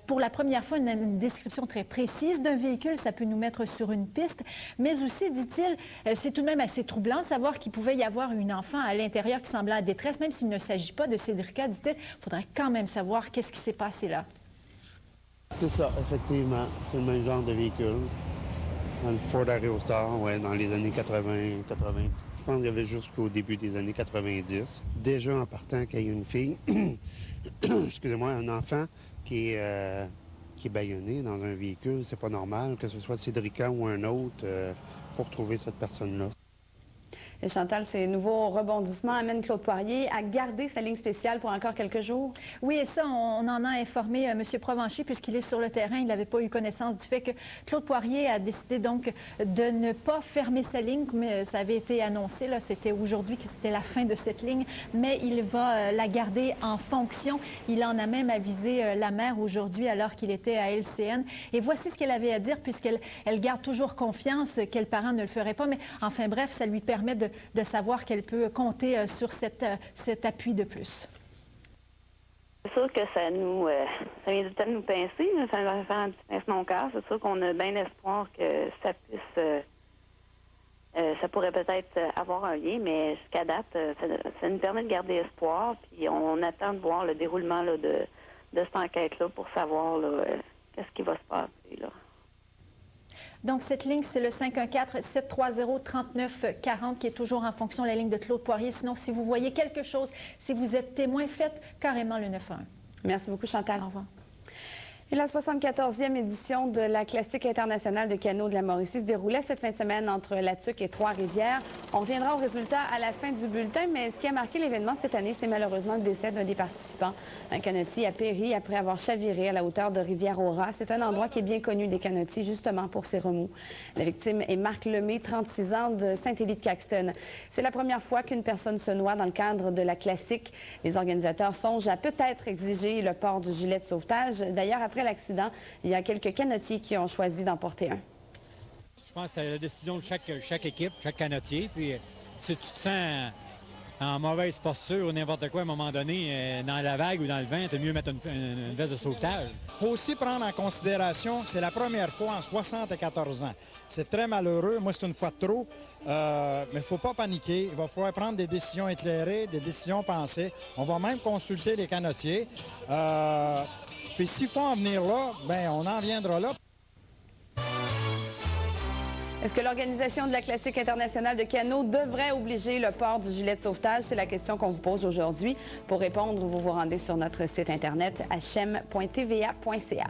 Pour la première fois, une description très précise d'un véhicule, ça peut nous mettre sur une piste, mais aussi, dit-il, c'est tout de même assez troublant de savoir qu'il pouvait y avoir une enfant à l'intérieur qui semblait en détresse, même s'il ne s'agit pas de Cédrica, dit-il, il faudrait quand même savoir qu'est-ce qui s'est passé là. C'est ça, effectivement, c'est le même genre de véhicule. Un Ford Aerostar, ouais, dans les années 80. Je pense qu'il y avait jusqu'au début des années 90. Déjà en partant qu'il y ait une fille, excusez-moi, un enfant qui est bâillonné dans un véhicule, c'est pas normal, que ce soit Cédrica ou un autre, pour trouver cette personne-là. Et Chantal, ces nouveaux rebondissements amènent Claude Poirier à garder sa ligne spéciale pour encore quelques jours? Oui, et ça, on en a informé M. Provencher, puisqu'il est sur le terrain. Il n'avait pas eu connaissance du fait que Claude Poirier a décidé donc de ne pas fermer sa ligne, mais ça avait été annoncé, là, c'était aujourd'hui que c'était la fin de cette ligne, mais il va la garder en fonction. Il en a même avisé la maire aujourd'hui alors qu'il était à LCN. Et voici ce qu'elle avait à dire, puisqu'elle garde toujours confiance, quel parent ne le ferait pas, mais enfin bref, ça lui permet de savoir qu'elle peut compter sur cet appui de plus. C'est sûr que ça vient du temps de nous pincer, ça va faire un petit pincement au cœur. C'est sûr qu'on a bien espoir que ça puisse, ça pourrait peut-être avoir un lien, mais jusqu'à date, ça nous permet de garder espoir. Puis on attend de voir le déroulement là, de cette enquête-là pour savoir qu'est-ce qui va se passer là. Donc, cette ligne, c'est le 514-730-3940 qui est toujours en fonction de la ligne de Claude Poirier. Sinon, si vous voyez quelque chose, si vous êtes témoin, faites carrément le 911. Merci beaucoup, Chantal. Au revoir. Et la 74e édition de la Classique internationale de canot de la Mauricie se déroulait cette fin de semaine entre La Tuque et Trois-Rivières. On reviendra au résultat à la fin du bulletin, mais ce qui a marqué l'événement cette année, c'est malheureusement le décès d'un des participants. Un canotier a péri après avoir chaviré à la hauteur de Rivière-au-Rat. C'est un endroit qui est bien connu des canotiers, justement pour ses remous. La victime est Marc Lemay, 36 ans, de Saint-Élie-de-Caxton. C'est la première fois qu'une personne se noie dans le cadre de la Classique. Les organisateurs songent à peut-être exiger le port du gilet de sauvetage. D'ailleurs, après l'accident, il y a quelques canotiers qui ont choisi d'en porter un. Je pense que c'est la décision de chaque équipe, chaque canotier. Puis si tu te sens en mauvaise posture ou n'importe quoi à un moment donné, dans la vague ou dans le vent, c'est mieux mettre une veste de sauvetage. Il faut aussi prendre en considération que c'est la première fois en 74 ans. C'est très malheureux. Moi, c'est une fois de trop. Mais il ne faut pas paniquer. Il va falloir prendre des décisions éclairées, des décisions pensées. On va même consulter les canotiers. Puis s'il faut en venir là, bien, on en viendra là. Est-ce que l'organisation de la Classique internationale de canot devrait obliger le port du gilet de sauvetage? C'est la question qu'on vous pose aujourd'hui. Pour répondre, vous vous rendez sur notre site internet hm.tva.ca.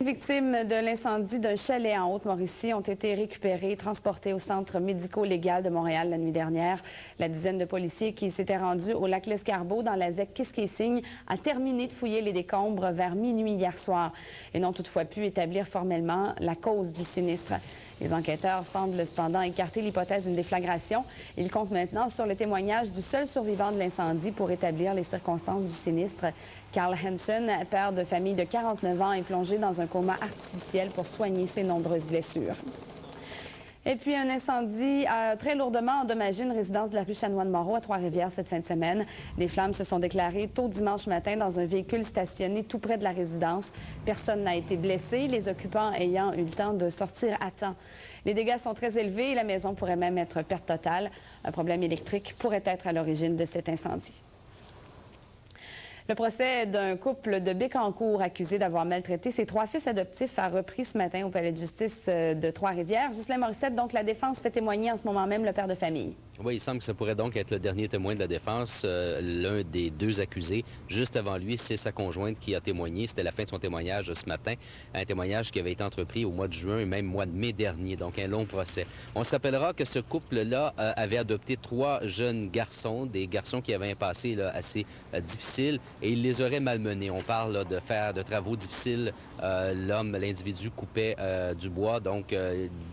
Les victimes de l'incendie d'un chalet en Haute-Mauricie ont été récupérées et transportées au centre médico-légal de Montréal la nuit dernière. La dizaine de policiers qui s'étaient rendus au lac L'Escarbeau dans la ZEC Kiskaysigne a terminé de fouiller les décombres vers minuit hier soir et n'ont toutefois pu établir formellement la cause du sinistre. Les enquêteurs semblent cependant écarter l'hypothèse d'une déflagration. Ils comptent maintenant sur le témoignage du seul survivant de l'incendie pour établir les circonstances du sinistre. Carl Hansen, père de famille de 49 ans, est plongé dans un coma artificiel pour soigner ses nombreuses blessures. Et puis, un incendie a très lourdement endommagé une résidence de la rue Chanoine-Moreau à Trois-Rivières cette fin de semaine. Les flammes se sont déclarées tôt dimanche matin dans un véhicule stationné tout près de la résidence. Personne n'a été blessé, les occupants ayant eu le temps de sortir à temps. Les dégâts sont très élevés et la maison pourrait même être perte totale. Un problème électrique pourrait être à l'origine de cet incendie. Le procès d'un couple de Bécancour accusé d'avoir maltraité ses 3 fils adoptifs a repris ce matin au palais de justice de Trois-Rivières. Ghislain Morissette, donc la défense fait témoigner en ce moment même le père de famille. Oui, il semble que ça pourrait donc être le dernier témoin de la défense. L'un des 2 accusés, juste avant lui, c'est sa conjointe qui a témoigné. C'était la fin de son témoignage ce matin. Un témoignage qui avait été entrepris au mois de juin et même mois de mai dernier, donc un long procès. On se rappellera que ce couple-là avait adopté 3 jeunes garçons, des garçons qui avaient un passé là, assez difficile, et il les aurait malmenés. On parle là, de faire de travaux difficiles. L'individu coupait du bois, donc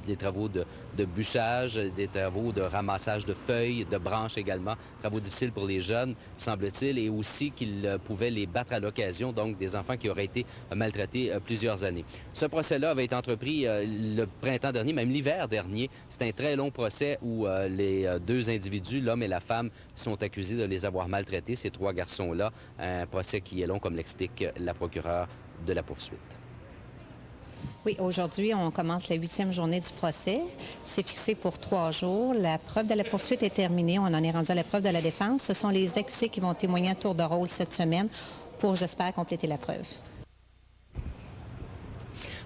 des travaux de de bûchage, des travaux de ramassage de feuilles, de branches également, travaux difficiles pour les jeunes, semble-t-il, et aussi qu'ils pouvaient les battre à l'occasion, donc des enfants qui auraient été maltraités plusieurs années. Ce procès-là avait été entrepris le printemps dernier, même l'hiver dernier. C'est un très long procès où les deux individus, l'homme et la femme, sont accusés de les avoir maltraités, ces trois garçons-là. Un procès qui est long, comme l'explique la procureure de la poursuite. Oui, aujourd'hui, on commence la 8e journée du procès. C'est fixé pour 3 jours. La preuve de la poursuite est terminée. On en est rendu à la preuve de la défense. Ce sont les accusés qui vont témoigner à tour de rôle cette semaine pour, j'espère, compléter la preuve.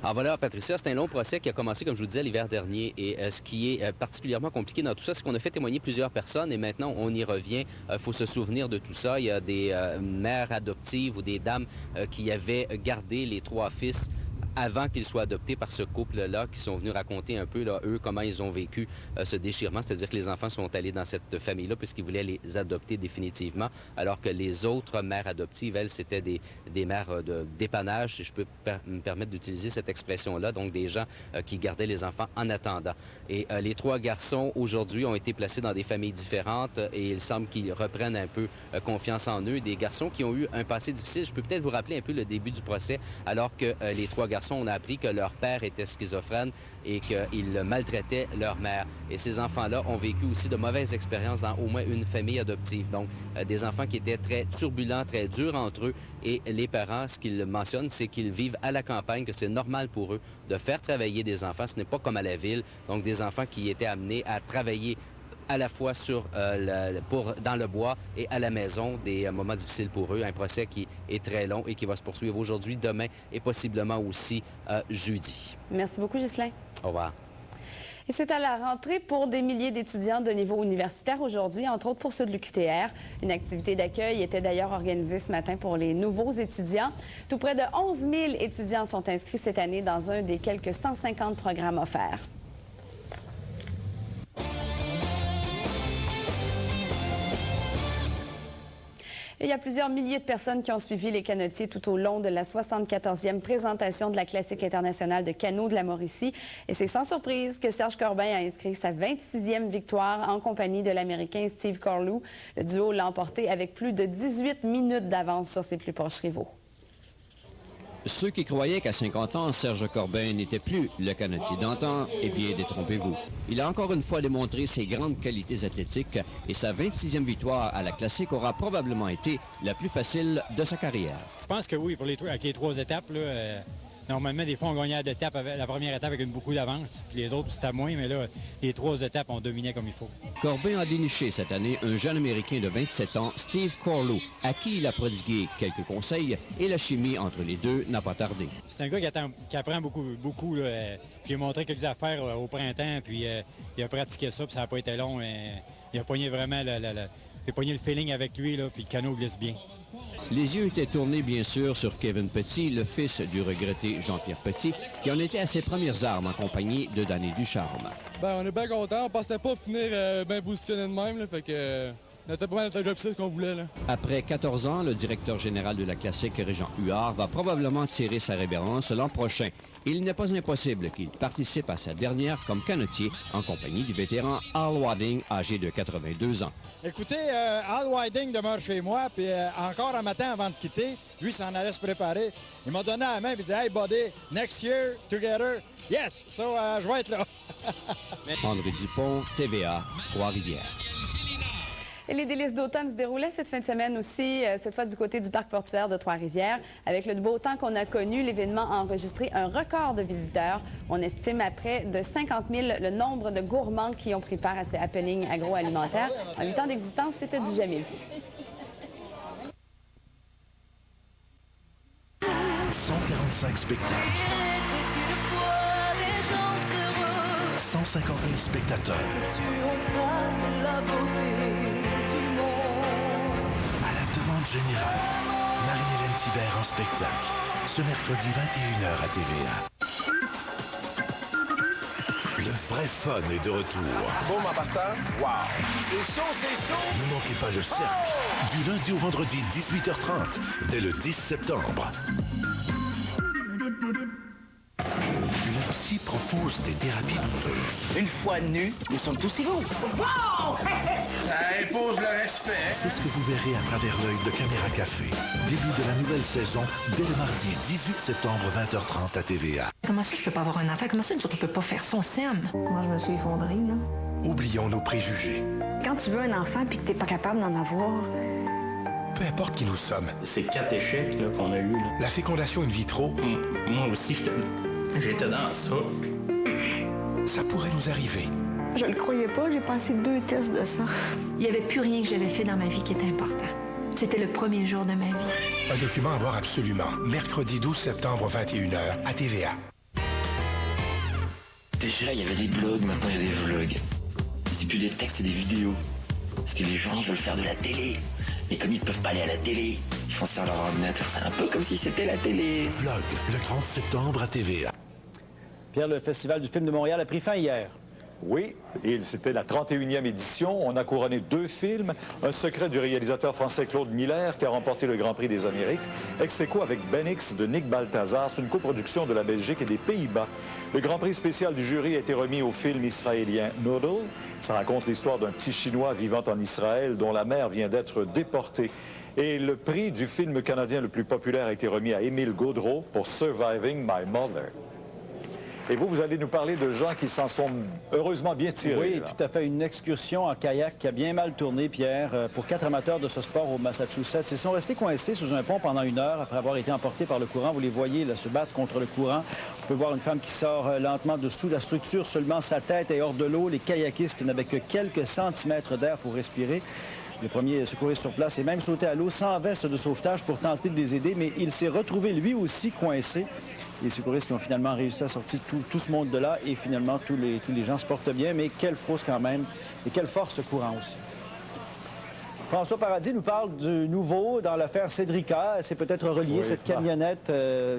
Alors voilà, Patricia, c'est un long procès qui a commencé, comme je vous disais, l'hiver dernier. Et ce qui est particulièrement compliqué dans tout ça, c'est qu'on a fait témoigner plusieurs personnes et maintenant, on y revient. Il faut se souvenir de tout ça. Il y a des mères adoptives ou des dames qui avaient gardé les 3 fils avant qu'ils soient adoptés par ce couple-là, qui sont venus raconter un peu, là, eux, comment ils ont vécu ce déchirement. C'est-à-dire que les enfants sont allés dans cette famille-là puisqu'ils voulaient les adopter définitivement, alors que les autres mères adoptives, elles, c'était des mères de dépannage, si je peux me permettre d'utiliser cette expression-là, donc des gens qui gardaient les enfants en attendant. Et les 3 garçons, aujourd'hui, ont été placés dans des familles différentes et il semble qu'ils reprennent un peu confiance en eux. Des garçons qui ont eu un passé difficile. Je peux peut-être vous rappeler un peu le début du procès, alors que les 3 garçons, on a appris que leur père était schizophrène et qu'il maltraitait leur mère. Et ces enfants-là ont vécu aussi de mauvaises expériences dans au moins une famille adoptive. Donc, des enfants qui étaient très turbulents, très durs entre eux. Et les parents, ce qu'ils mentionnent, c'est qu'ils vivent à la campagne, que c'est normal pour eux de faire travailler des enfants. Ce n'est pas comme à la ville. Donc, des enfants qui étaient amenés à travailler à la fois dans le bois et à la maison, des moments difficiles pour eux. Un procès qui est très long et qui va se poursuivre aujourd'hui, demain et possiblement aussi jeudi. Merci beaucoup, Ghislain. Au revoir. Et c'est à la rentrée pour des milliers d'étudiants de niveau universitaire aujourd'hui, entre autres pour ceux de l'UQTR. Une activité d'accueil était d'ailleurs organisée ce matin pour les nouveaux étudiants. Tout près de 11 000 étudiants sont inscrits cette année dans un des quelques 150 programmes offerts. Et il y a plusieurs milliers de personnes qui ont suivi les canotiers tout au long de la 74e présentation de la Classique internationale de canot de la Mauricie. Et c'est sans surprise que Serge Corbin a inscrit sa 26e victoire en compagnie de l'Américain Steve Corlew. Le duo l'a emporté avec plus de 18 minutes d'avance sur ses plus proches rivaux. Ceux qui croyaient qu'à 50 ans, Serge Corbin n'était plus le canotier d'antan, eh bien, détrompez-vous. Il a encore une fois démontré ses grandes qualités athlétiques et sa 26e victoire à la Classique aura probablement été la plus facile de sa carrière. Je pense que oui, avec les 3 étapes, là, normalement, des fois, on gagnait la première étape avec beaucoup d'avance, puis les autres, c'était moins, mais là, les 3 étapes, on dominait comme il faut. Corbin a déniché cette année un jeune Américain de 27 ans, Steve Corlew, à qui il a prodigué quelques conseils et la chimie entre les deux n'a pas tardé. C'est un gars qui apprend beaucoup. J'ai montré quelques affaires au printemps, puis il a pratiqué ça, puis ça n'a pas été long. Il a pogné vraiment il a pogné le feeling avec lui, là, puis le canot glisse bien. Les yeux étaient tournés, bien sûr, sur Kevin Petit, le fils du regretté Jean-Pierre Petit, qui en était à ses premières armes en compagnie de Danny Ducharme. On est bien contents. On pensait pas finir bien positionné de même, là, fait que on était pas mal notre job qu'on voulait. Là. Après 14 ans, le directeur général de la Classique, Régent Huard, va probablement tirer sa révérence l'an prochain. Il n'est pas impossible qu'il participe à sa dernière comme canotier en compagnie du vétéran Al Wadding, âgé de 82 ans. Écoutez, Al Wadding demeure chez moi, puis encore un matin avant de quitter, lui s'en allait se préparer. Il m'a donné la main et il dit « Hey, buddy, next year, together, yes, so je vais être là. » André Dupont, TVA, Trois-Rivières. Et les délices d'automne se déroulaient cette fin de semaine aussi, cette fois du côté du parc portuaire de Trois-Rivières. Avec le beau temps qu'on a connu, l'événement a enregistré un record de visiteurs. On estime à près de 50 000 le nombre de gourmands qui ont pris part à ces happenings agroalimentaires. En 8 ans d'existence, c'était du jamais vu. 145 spectacles. 150 000 spectateurs. À la demande générale, Marie-Hélène Thibert en spectacle, ce mercredi 21h à TVA. Le vrai fun est de retour. Bon, ma bâtard, wow! C'est chaud, c'est chaud! Ne manquez pas le cercle, du lundi au vendredi 18h30, dès le 10 septembre. Le Petit propose des thérapies douteuses. Une fois nus, nous sommes tous égaux. Wow! Ça impose le respect. C'est ce que vous verrez à travers l'œil de Caméra Café. Début de la nouvelle saison, dès le mardi 18 septembre, 20h30 à TVA. Comment ça, je peux pas avoir un enfant? Comment ça, nous autres, on peut pas faire son SEM? Moi, je me suis effondrée, là. Oublions nos préjugés. Quand tu veux un enfant puis que t'es pas capable d'en avoir... Peu importe qui nous sommes. C'est 4 échecs qu'on a eus. Là. La fécondation in vitro. Moi aussi, j'étais dans ça. Ça pourrait nous arriver. Je le croyais pas, j'ai passé 2 tests de sang. Il n'y avait plus rien que j'avais fait dans ma vie qui était important. C'était le premier jour de ma vie. Un document à voir absolument. Mercredi 12 septembre, 21h, à TVA. Déjà, il y avait des blogs, maintenant il y a des vlogs. C'est plus des textes, c'est des vidéos. Parce que les gens, ils veulent faire de la télé. Mais comme ils ne peuvent pas aller à la télé, ils font sur leur ordinateur. C'est un peu comme si c'était la télé. Vlog, le 30 septembre à TVA. Pierre, le Festival du film de Montréal a pris fin hier. Oui, et c'était la 31e édition. On a couronné 2 films. Un secret du réalisateur français Claude Miller, qui a remporté le Grand Prix des Amériques. Ex aequo avec Ben X de Nick Balthazar. C'est une coproduction de la Belgique et des Pays-Bas. Le Grand Prix spécial du jury a été remis au film israélien Noodle. Ça raconte l'histoire d'un petit Chinois vivant en Israël dont la mère vient d'être déportée. Et le prix du film canadien le plus populaire a été remis à Émile Gaudreau pour Surviving My Mother. Et vous allez nous parler de gens qui s'en sont heureusement bien tirés. Oui, là. tout à fait. Une excursion en kayak qui a bien mal tourné, Pierre, pour 4 amateurs de ce sport au Massachusetts. Ils sont restés coincés sous un pont pendant 1 heure après avoir été emportés par le courant. Vous les voyez là, se battre contre le courant. On peut voir une femme qui sort lentement dessous la structure. Seulement sa tête est hors de l'eau. Les kayakistes n'avaient que quelques centimètres d'air pour respirer. Le premier secouristes sur place est même sauté à l'eau sans veste de sauvetage pour tenter de les aider, mais il s'est retrouvé lui aussi coincé. Les secouristes qui ont finalement réussi à sortir tout ce monde de là et finalement tous les gens se portent bien, mais quelle frousse quand même et quelle force courant aussi. François Paradis nous parle du nouveau dans l'affaire Cédrica. C'est peut-être relié, cette camionnette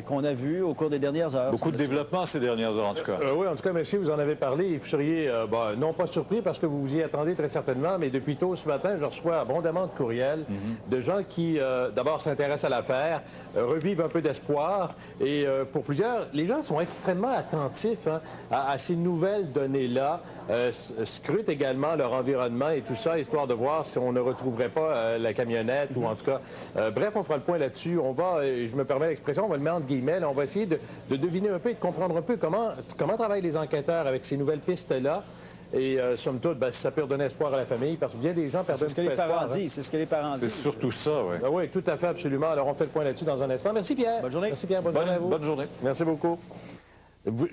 qu'on a vue au cours des dernières heures. Beaucoup de développement ces dernières heures, en tout cas. Oui, en tout cas, monsieur, vous en avez parlé et vous seriez, non pas surpris parce que vous vous y attendez très certainement, mais depuis tôt ce matin, je reçois abondamment de courriels de gens qui, d'abord, s'intéressent à l'affaire, revivent un peu d'espoir. Et pour plusieurs, les gens sont extrêmement attentifs à ces nouvelles données-là, scrutent également leur environnement et tout ça, histoire de voir si on ne retrouverait pas la camionnette ou en tout cas... bref, on fera le point là-dessus. On va, je me permets l'expression, on va le mettre entre guillemets, là, on va essayer de deviner un peu et de comprendre un peu comment travaillent les enquêteurs avec ces nouvelles pistes-là. Et somme toute, ça peut redonner espoir à la famille parce que bien des gens perdent un petit peu espoir. C'est ce que les parents disent. C'est surtout ça, oui. Oui, tout à fait, absolument. Alors, on fait le point là-dessus dans un instant. Merci, Pierre. Bonne journée. Merci, Pierre. Bonne journée à vous. Bonne journée. Merci beaucoup.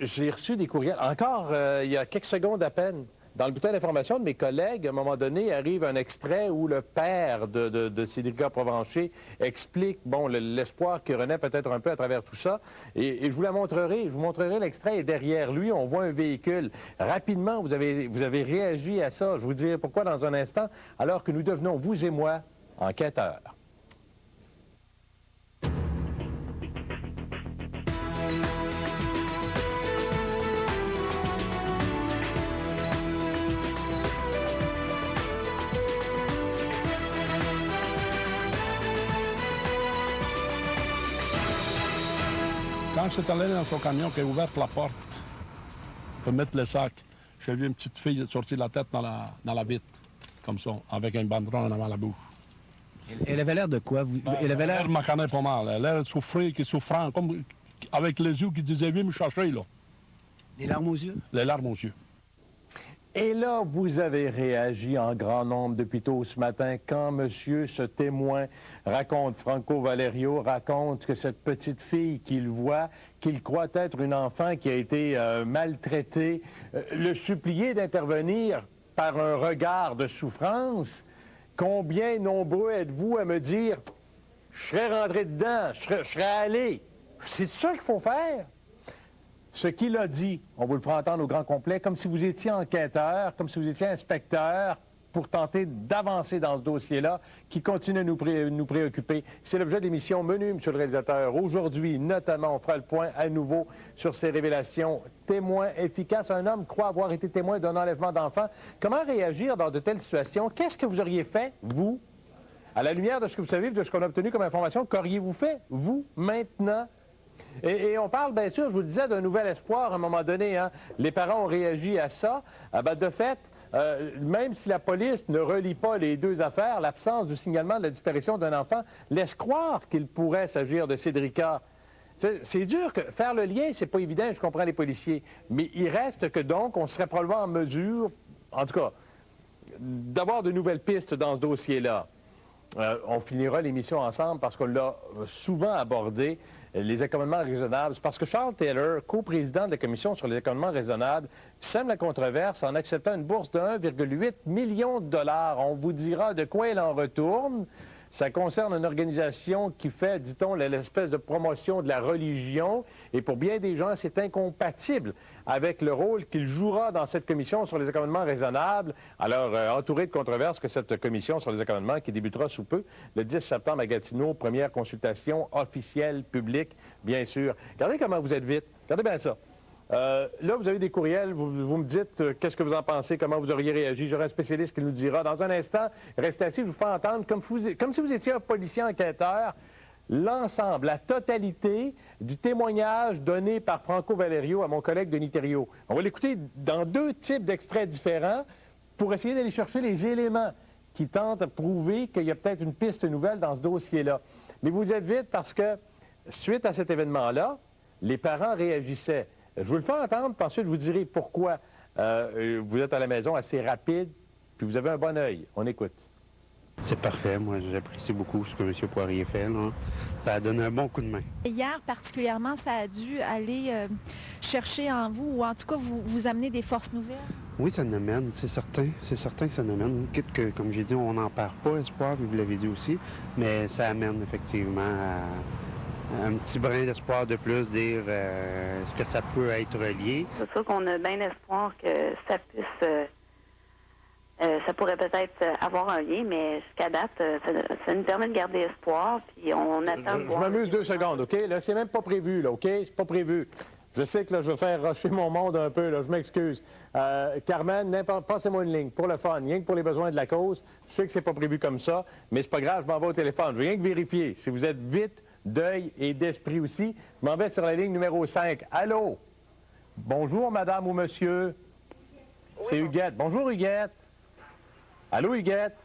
J'ai reçu des courriels. Encore, il y a quelques secondes à peine. Dans le bulletin d'information de mes collègues, à un moment donné, arrive un extrait où le père de Cédrica Provencher explique, bon, l'espoir qui renaît peut-être un peu à travers tout ça. Et je vous la montrerai. Je vous montrerai l'extrait. Et derrière lui, on voit un véhicule. Rapidement, vous avez réagi à ça. Je vous dirai pourquoi dans un instant, alors que nous devenons, vous et moi, enquêteurs. Quand je suis allé dans son camion, qui a ouvert la porte pour mettre le sac, j'ai vu une petite fille sortir la tête dans la vitre, comme ça, avec un banderon avant la bouche. Elle avait l'air de quoi? Elle avait l'air... Elle me connaît pas mal. Elle a l'air souffrant, comme avec les yeux qui disaient « Viens me chercher », là. Les larmes aux yeux? Les larmes aux yeux. Et là, vous avez réagi en grand nombre depuis tôt ce matin quand monsieur, ce témoin, raconte, Franco Valerio, raconte que cette petite fille qu'il voit, qu'il croit être une enfant qui a été maltraitée, le supplier d'intervenir par un regard de souffrance. Combien nombreux êtes-vous à me dire « Je serais rentré dedans, je serais allé ». C'est ça qu'il faut faire. Ce qu'il a dit, on vous le fera entendre au grand complet, comme si vous étiez enquêteur, comme si vous étiez inspecteur, pour tenter d'avancer dans ce dossier-là, qui continue de nous préoccuper. C'est l'objet de l'émission Menu, monsieur le réalisateur. Aujourd'hui, notamment, on fera le point à nouveau sur ces révélations. Témoin efficace, un homme croit avoir été témoin d'un enlèvement d'enfants. Comment réagir dans de telles situations? Qu'est-ce que vous auriez fait, vous, à la lumière de ce que vous savez, de ce qu'on a obtenu comme information? Qu'auriez-vous fait, vous, maintenant? Et on parle, bien sûr, je vous le disais, d'un nouvel espoir à un moment donné. Hein. Les parents ont réagi à ça. De fait, même si la police ne relie pas les deux affaires, l'absence du signalement de la disparition d'un enfant laisse croire qu'il pourrait s'agir de Cédrica. C'est dur que faire le lien, c'est pas évident, je comprends les policiers. Mais il reste que donc, on serait probablement en mesure, en tout cas, d'avoir de nouvelles pistes dans ce dossier-là. On finira l'émission ensemble parce qu'on l'a souvent abordé, les accommodements raisonnables. C'est parce que Charles Taylor, coprésident de la Commission sur les accommodements raisonnables, sème la controverse en acceptant une bourse de 1,8 million de dollars. On vous dira de quoi il en retourne. Ça concerne une organisation qui fait, dit-on, l'espèce de promotion de la religion. Et pour bien des gens, c'est incompatible avec le rôle qu'il jouera dans cette commission sur les accommodements raisonnables. Alors, entouré de controverses que cette commission sur les accommodements qui débutera sous peu, le 10 septembre à Gatineau, première consultation officielle, publique, bien sûr. Regardez comment vous êtes vite. Regardez bien ça. Là, vous avez des courriels, vous me dites qu'est-ce que vous en pensez, comment vous auriez réagi. J'aurai un spécialiste qui nous dira. Dans un instant, restez assis, je vous fais entendre, comme si vous étiez un policier enquêteur, l'ensemble, la totalité du témoignage donné par Franco Valerio à mon collègue Denis Thériault. On va l'écouter dans deux types d'extraits différents pour essayer d'aller chercher les éléments qui tentent de prouver qu'il y a peut-être une piste nouvelle dans ce dossier-là. Mais vous êtes vite parce que, suite à cet événement-là, les parents réagissaient. Je vous le fais entendre, puis ensuite je vous dirai pourquoi vous êtes à la maison assez rapide, puis vous avez un bon œil. On écoute. C'est parfait. Moi, j'apprécie beaucoup ce que M. Poirier fait. Là. Ça a donné un bon coup de main. Hier, particulièrement, ça a dû aller chercher en vous, ou en tout cas vous amener des forces nouvelles? Oui, ça nous amène, c'est certain. C'est certain que ça nous amène. Quitte que, comme j'ai dit, on n'en perd pas, espoir, puis vous l'avez dit aussi, mais ça amène effectivement à un petit brin d'espoir de plus, dire est-ce que ça peut être relié? C'est sûr qu'on a bien espoir que ça puisse... ça pourrait peut-être avoir un lien, mais jusqu'à date, ça nous permet de garder espoir, puis on attend de voir... Je m'amuse 2 secondes, OK? Là, c'est même pas prévu, là, OK? C'est pas prévu. Je sais que là, je vais faire rusher mon monde un peu, là, je m'excuse. Carmen, passez-moi une ligne, pour le fun, rien que pour les besoins de la cause. Je sais que c'est pas prévu comme ça, mais c'est pas grave, je m'en vais au téléphone. Je veux rien que vérifier. Si vous êtes vite, d'œil et d'esprit aussi, je m'en vais sur la ligne numéro 5. Allô? Bonjour, madame ou monsieur? Oui, c'est Huguette. Bonjour, Huguette. Allô, Huguette?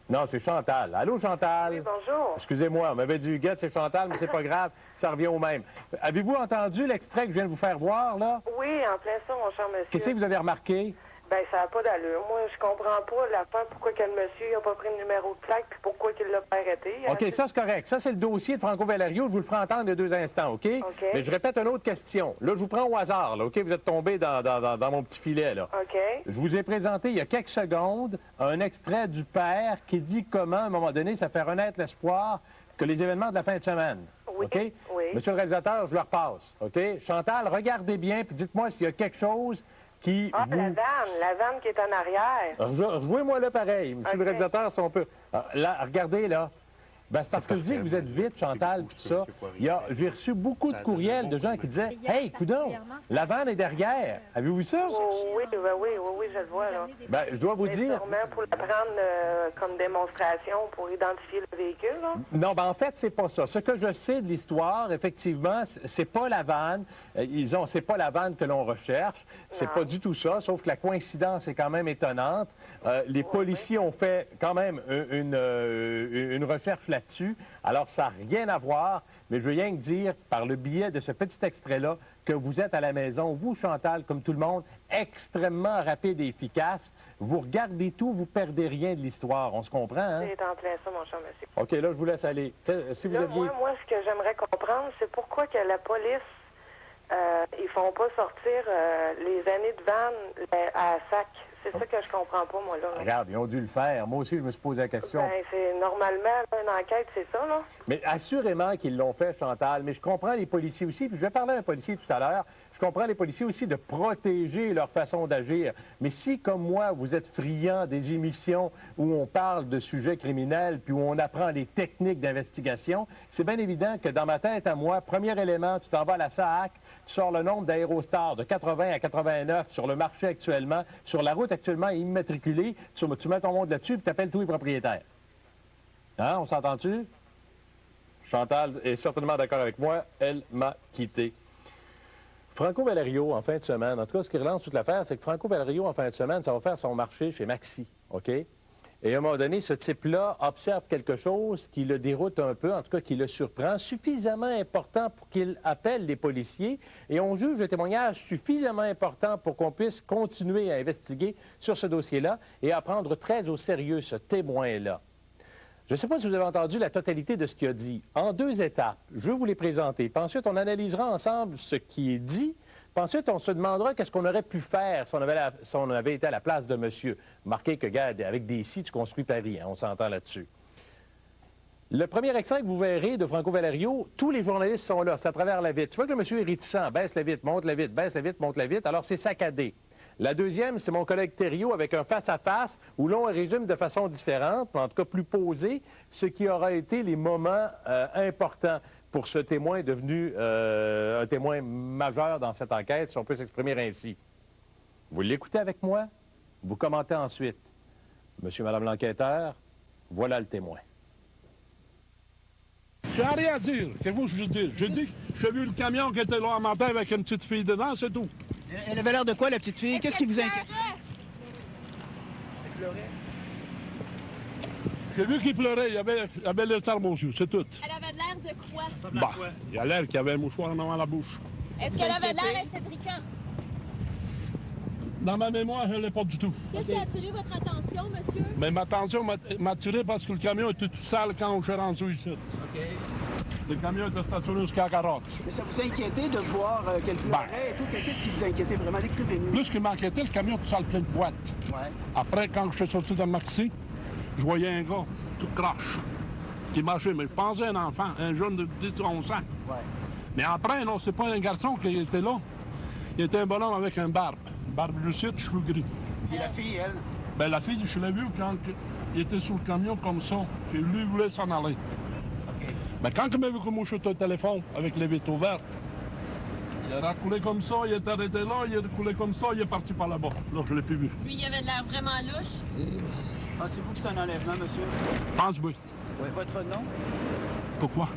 Non, c'est Chantal. Allô, Chantal? Oui, bonjour. Excusez-moi, on m'avait dit Huguette, c'est Chantal, mais c'est pas grave, ça revient au même. Avez-vous entendu l'extrait que je viens de vous faire voir, là? Oui, en plein ça, mon cher monsieur. Qu'est-ce que vous avez remarqué? Ben, ça n'a pas d'allure. Moi, je comprends pas l'affaire, pourquoi que le monsieur n'a pas pris le numéro de plaque, puis pourquoi qu'il l'a pas arrêté. OK, ça, c'est correct. Ça, c'est le dossier de Franco Valerio. Je vous le ferai entendre de 2 instants, OK? Mais je répète une autre question. Là, je vous prends au hasard, là, OK? Vous êtes tombé dans mon petit filet, là. OK. Je vous ai présenté, il y a quelques secondes, un extrait du père qui dit comment, à un moment donné, ça fait renaître l'espoir que les événements de la fin de semaine. Oui, OK? oui. Monsieur le réalisateur, je le repasse, OK? Chantal, regardez bien, puis dites-moi s'il y a quelque chose qui la vanne qui est en arrière. Rejouez-moi là pareil. Monsieur le réalisateur, si on peut. Là, regardez, là. Ben, c'est parce que je dis que vous êtes vite, Chantal, puis tout ça. J'ai reçu beaucoup de courriels de gens qui disaient « Hey, coudonc, la vanne est derrière. » Avez-vous vu ça? Oui, je le vois, là. Ben, je dois vous dire... Sûrement pour la prendre comme démonstration pour identifier le véhicule, là? Non, ben en fait, c'est pas ça. Ce que je sais de l'histoire, effectivement, c'est pas la vanne. C'est pas la vanne que l'on recherche. C'est pas du tout ça, sauf que la coïncidence est quand même étonnante. Les policiers ont fait quand même une recherche là-dessus. Alors, ça n'a rien à voir, mais je veux rien que dire, par le biais de ce petit extrait-là, que vous êtes à la maison, vous, Chantal, comme tout le monde, extrêmement rapide et efficace. Vous regardez tout, vous perdez rien de l'histoire. On se comprend, hein? C'est en plein ça, mon cher monsieur. OK, là, je vous laisse aller. Si vous là, aviez... moi, ce que j'aimerais comprendre, c'est pourquoi que la police, ils font pas sortir les années de vanne à sac. C'est ça que je comprends pas, moi, là. Regarde, ils ont dû le faire. Moi aussi, je me suis posé la question. Ben, c'est normalement, une enquête, c'est ça, là. Mais assurément qu'ils l'ont fait, Chantal. Mais je comprends les policiers aussi, puis je vais parler à un policier tout à l'heure, je comprends les policiers aussi de protéger leur façon d'agir. Mais si, comme moi, vous êtes friand des émissions où on parle de sujets criminels, puis où on apprend les techniques d'investigation, c'est bien évident que dans ma tête à moi, premier élément, tu t'en vas à la SAAC, tu sors le nombre d'aérostars de 80 à 89 sur le marché actuellement, sur la route actuellement immatriculée, tu mets ton monde là-dessus, puis tu appelles tous les propriétaires. Hein, on s'entend-tu? Chantal est certainement d'accord avec moi. Elle m'a quitté. Franco Valerio, en fin de semaine, en tout cas, ce qui relance toute l'affaire, c'est que Franco Valerio, en fin de semaine, ça va faire son marché chez Maxi, OK? Et à un moment donné, ce type-là observe quelque chose qui le déroute un peu, en tout cas qui le surprend, suffisamment important pour qu'il appelle les policiers. Et on juge le témoignage suffisamment important pour qu'on puisse continuer à investiguer sur ce dossier-là et à prendre très au sérieux ce témoin-là. Je ne sais pas si vous avez entendu la totalité de ce qu'il a dit. En 2 étapes, je vais vous les présenter. Puis ensuite, on analysera ensemble ce qui est dit. Puis ensuite, on se demandera qu'est-ce qu'on aurait pu faire si on avait été à la place de monsieur. Marquez que, regarde, avec des si, tu construis Paris, hein, on s'entend là-dessus. Le premier extrait que vous verrez de Franco Valerio, tous les journalistes sont là, c'est à travers la vitre. Tu vois que le monsieur est réticent, baisse la vitre, monte la vitre, baisse la vitre, monte la vitre, alors c'est saccadé. La deuxième, c'est mon collègue Thériault avec un face-à-face où l'on résume de façon différente, en tout cas plus posée, ce qui aura été les moments importants pour ce témoin devenu un témoin majeur dans cette enquête, si on peut s'exprimer ainsi. Vous l'écoutez avec moi, vous commentez ensuite. Monsieur, madame l'enquêteur, voilà le témoin. J'ai rien à dire. Qu'est-ce que je veux dire? J'ai dit que j'ai vu le camion qui était là un matin avec une petite fille dedans, c'est tout. Elle avait l'air de quoi, la petite fille? Qu'est-ce qui vous inquiète? Elle pleurait. J'ai vu qu'il pleurait, il avait les larmes aux yeux, c'est tout. Elle avait l'air de quoi? Bah, il a l'air qu'il avait un mouchoir en avant la bouche. Est-ce qu'elle avait l'air insébriquant? Dans ma mémoire, je ne l'ai pas du tout. Qu'est-ce qui a attiré votre attention, monsieur? Mais ma attention m'a attiré parce que le camion était tout sale quand je suis rendu ici. OK. Le camion était stationné jusqu'à carotte. Mais ça vous inquiétait de voir qu'elle pleurait et tout? Qu'est-ce qui vous inquiétait vraiment? Décrivez-nous. Plus que m'inquiétait, le camion tout sale plein de boîtes. Ouais. Après, quand je suis sorti de Maxi, je voyais un gars tout croche qui marchait. Mais je pensais à un enfant, un jeune de 10 ou 11 ans. Ouais. Mais après, non, c'est pas un garçon qui était là. Il était un bonhomme avec un barbe. Barbe lucide, cheveux gris. Et la fille, elle? Ben, la fille, je l'ai vue quand il était sur le camion comme ça. Puis lui voulait s'en aller. OK. Mais quand il m'a vu que moi je suis au téléphone avec les vitres ouvertes, il a reculé comme ça, il est arrêté là, il est reculé comme ça, il est parti par là-bas. Là, je l'ai plus vu. Lui, il avait l'air vraiment louche. Pensez-vous que c'est un enlèvement, monsieur? Pense oui. Oui. Votre nom? Pourquoi?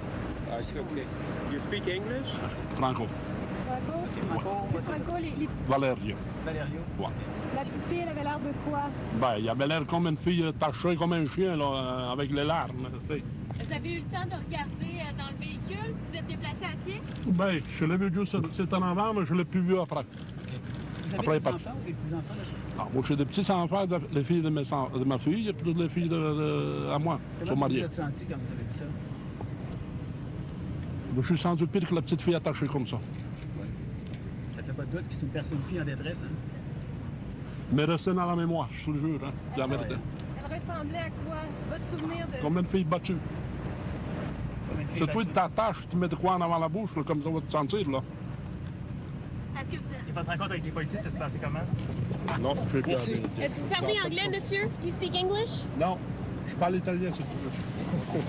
Okay. You speak English? Franco. Franco? OK, Franco. C'est Franco, les petits... Valerio. Valerio. Ouais. La petite fille, elle avait l'air de quoi? Ben, il avait l'air comme une fille tachée comme un chien, là, avec les larmes. T'sais. Vous avez eu le temps de regarder dans le véhicule? Vous êtes déplacé à pied? Ben, je l'ai vu juste c'est en avant, mais je ne l'ai plus vu après. Okay. Vous avez après, des enfants ou des petits-enfants? Ah, moi, j'ai des petits-enfants, les filles de ma fille, et puis les filles à moi. Comment vous êtes senti quand vous avez vu ça? Je suis senti pire que la petite fille attachée comme ça. Oui. Ça fait pas de doute que c'est une fille en détresse, hein? Mais restez dans la mémoire, je te le jure, hein, c'est la vérité. Elle ressemblait à quoi? Votre souvenir de... Comme une fille battue. C'est toi, tu t'attaches, tu mets de quoi en avant la bouche, là, comme ça, on va te sentir, là. Est-ce que vous êtes... Et votre rencontre avec les policiers, ça s'est passé comment? Non, je sais pas. Est-ce que vous parlez anglais, monsieur? Do you speak English? Non, je parle italien, si tu veux.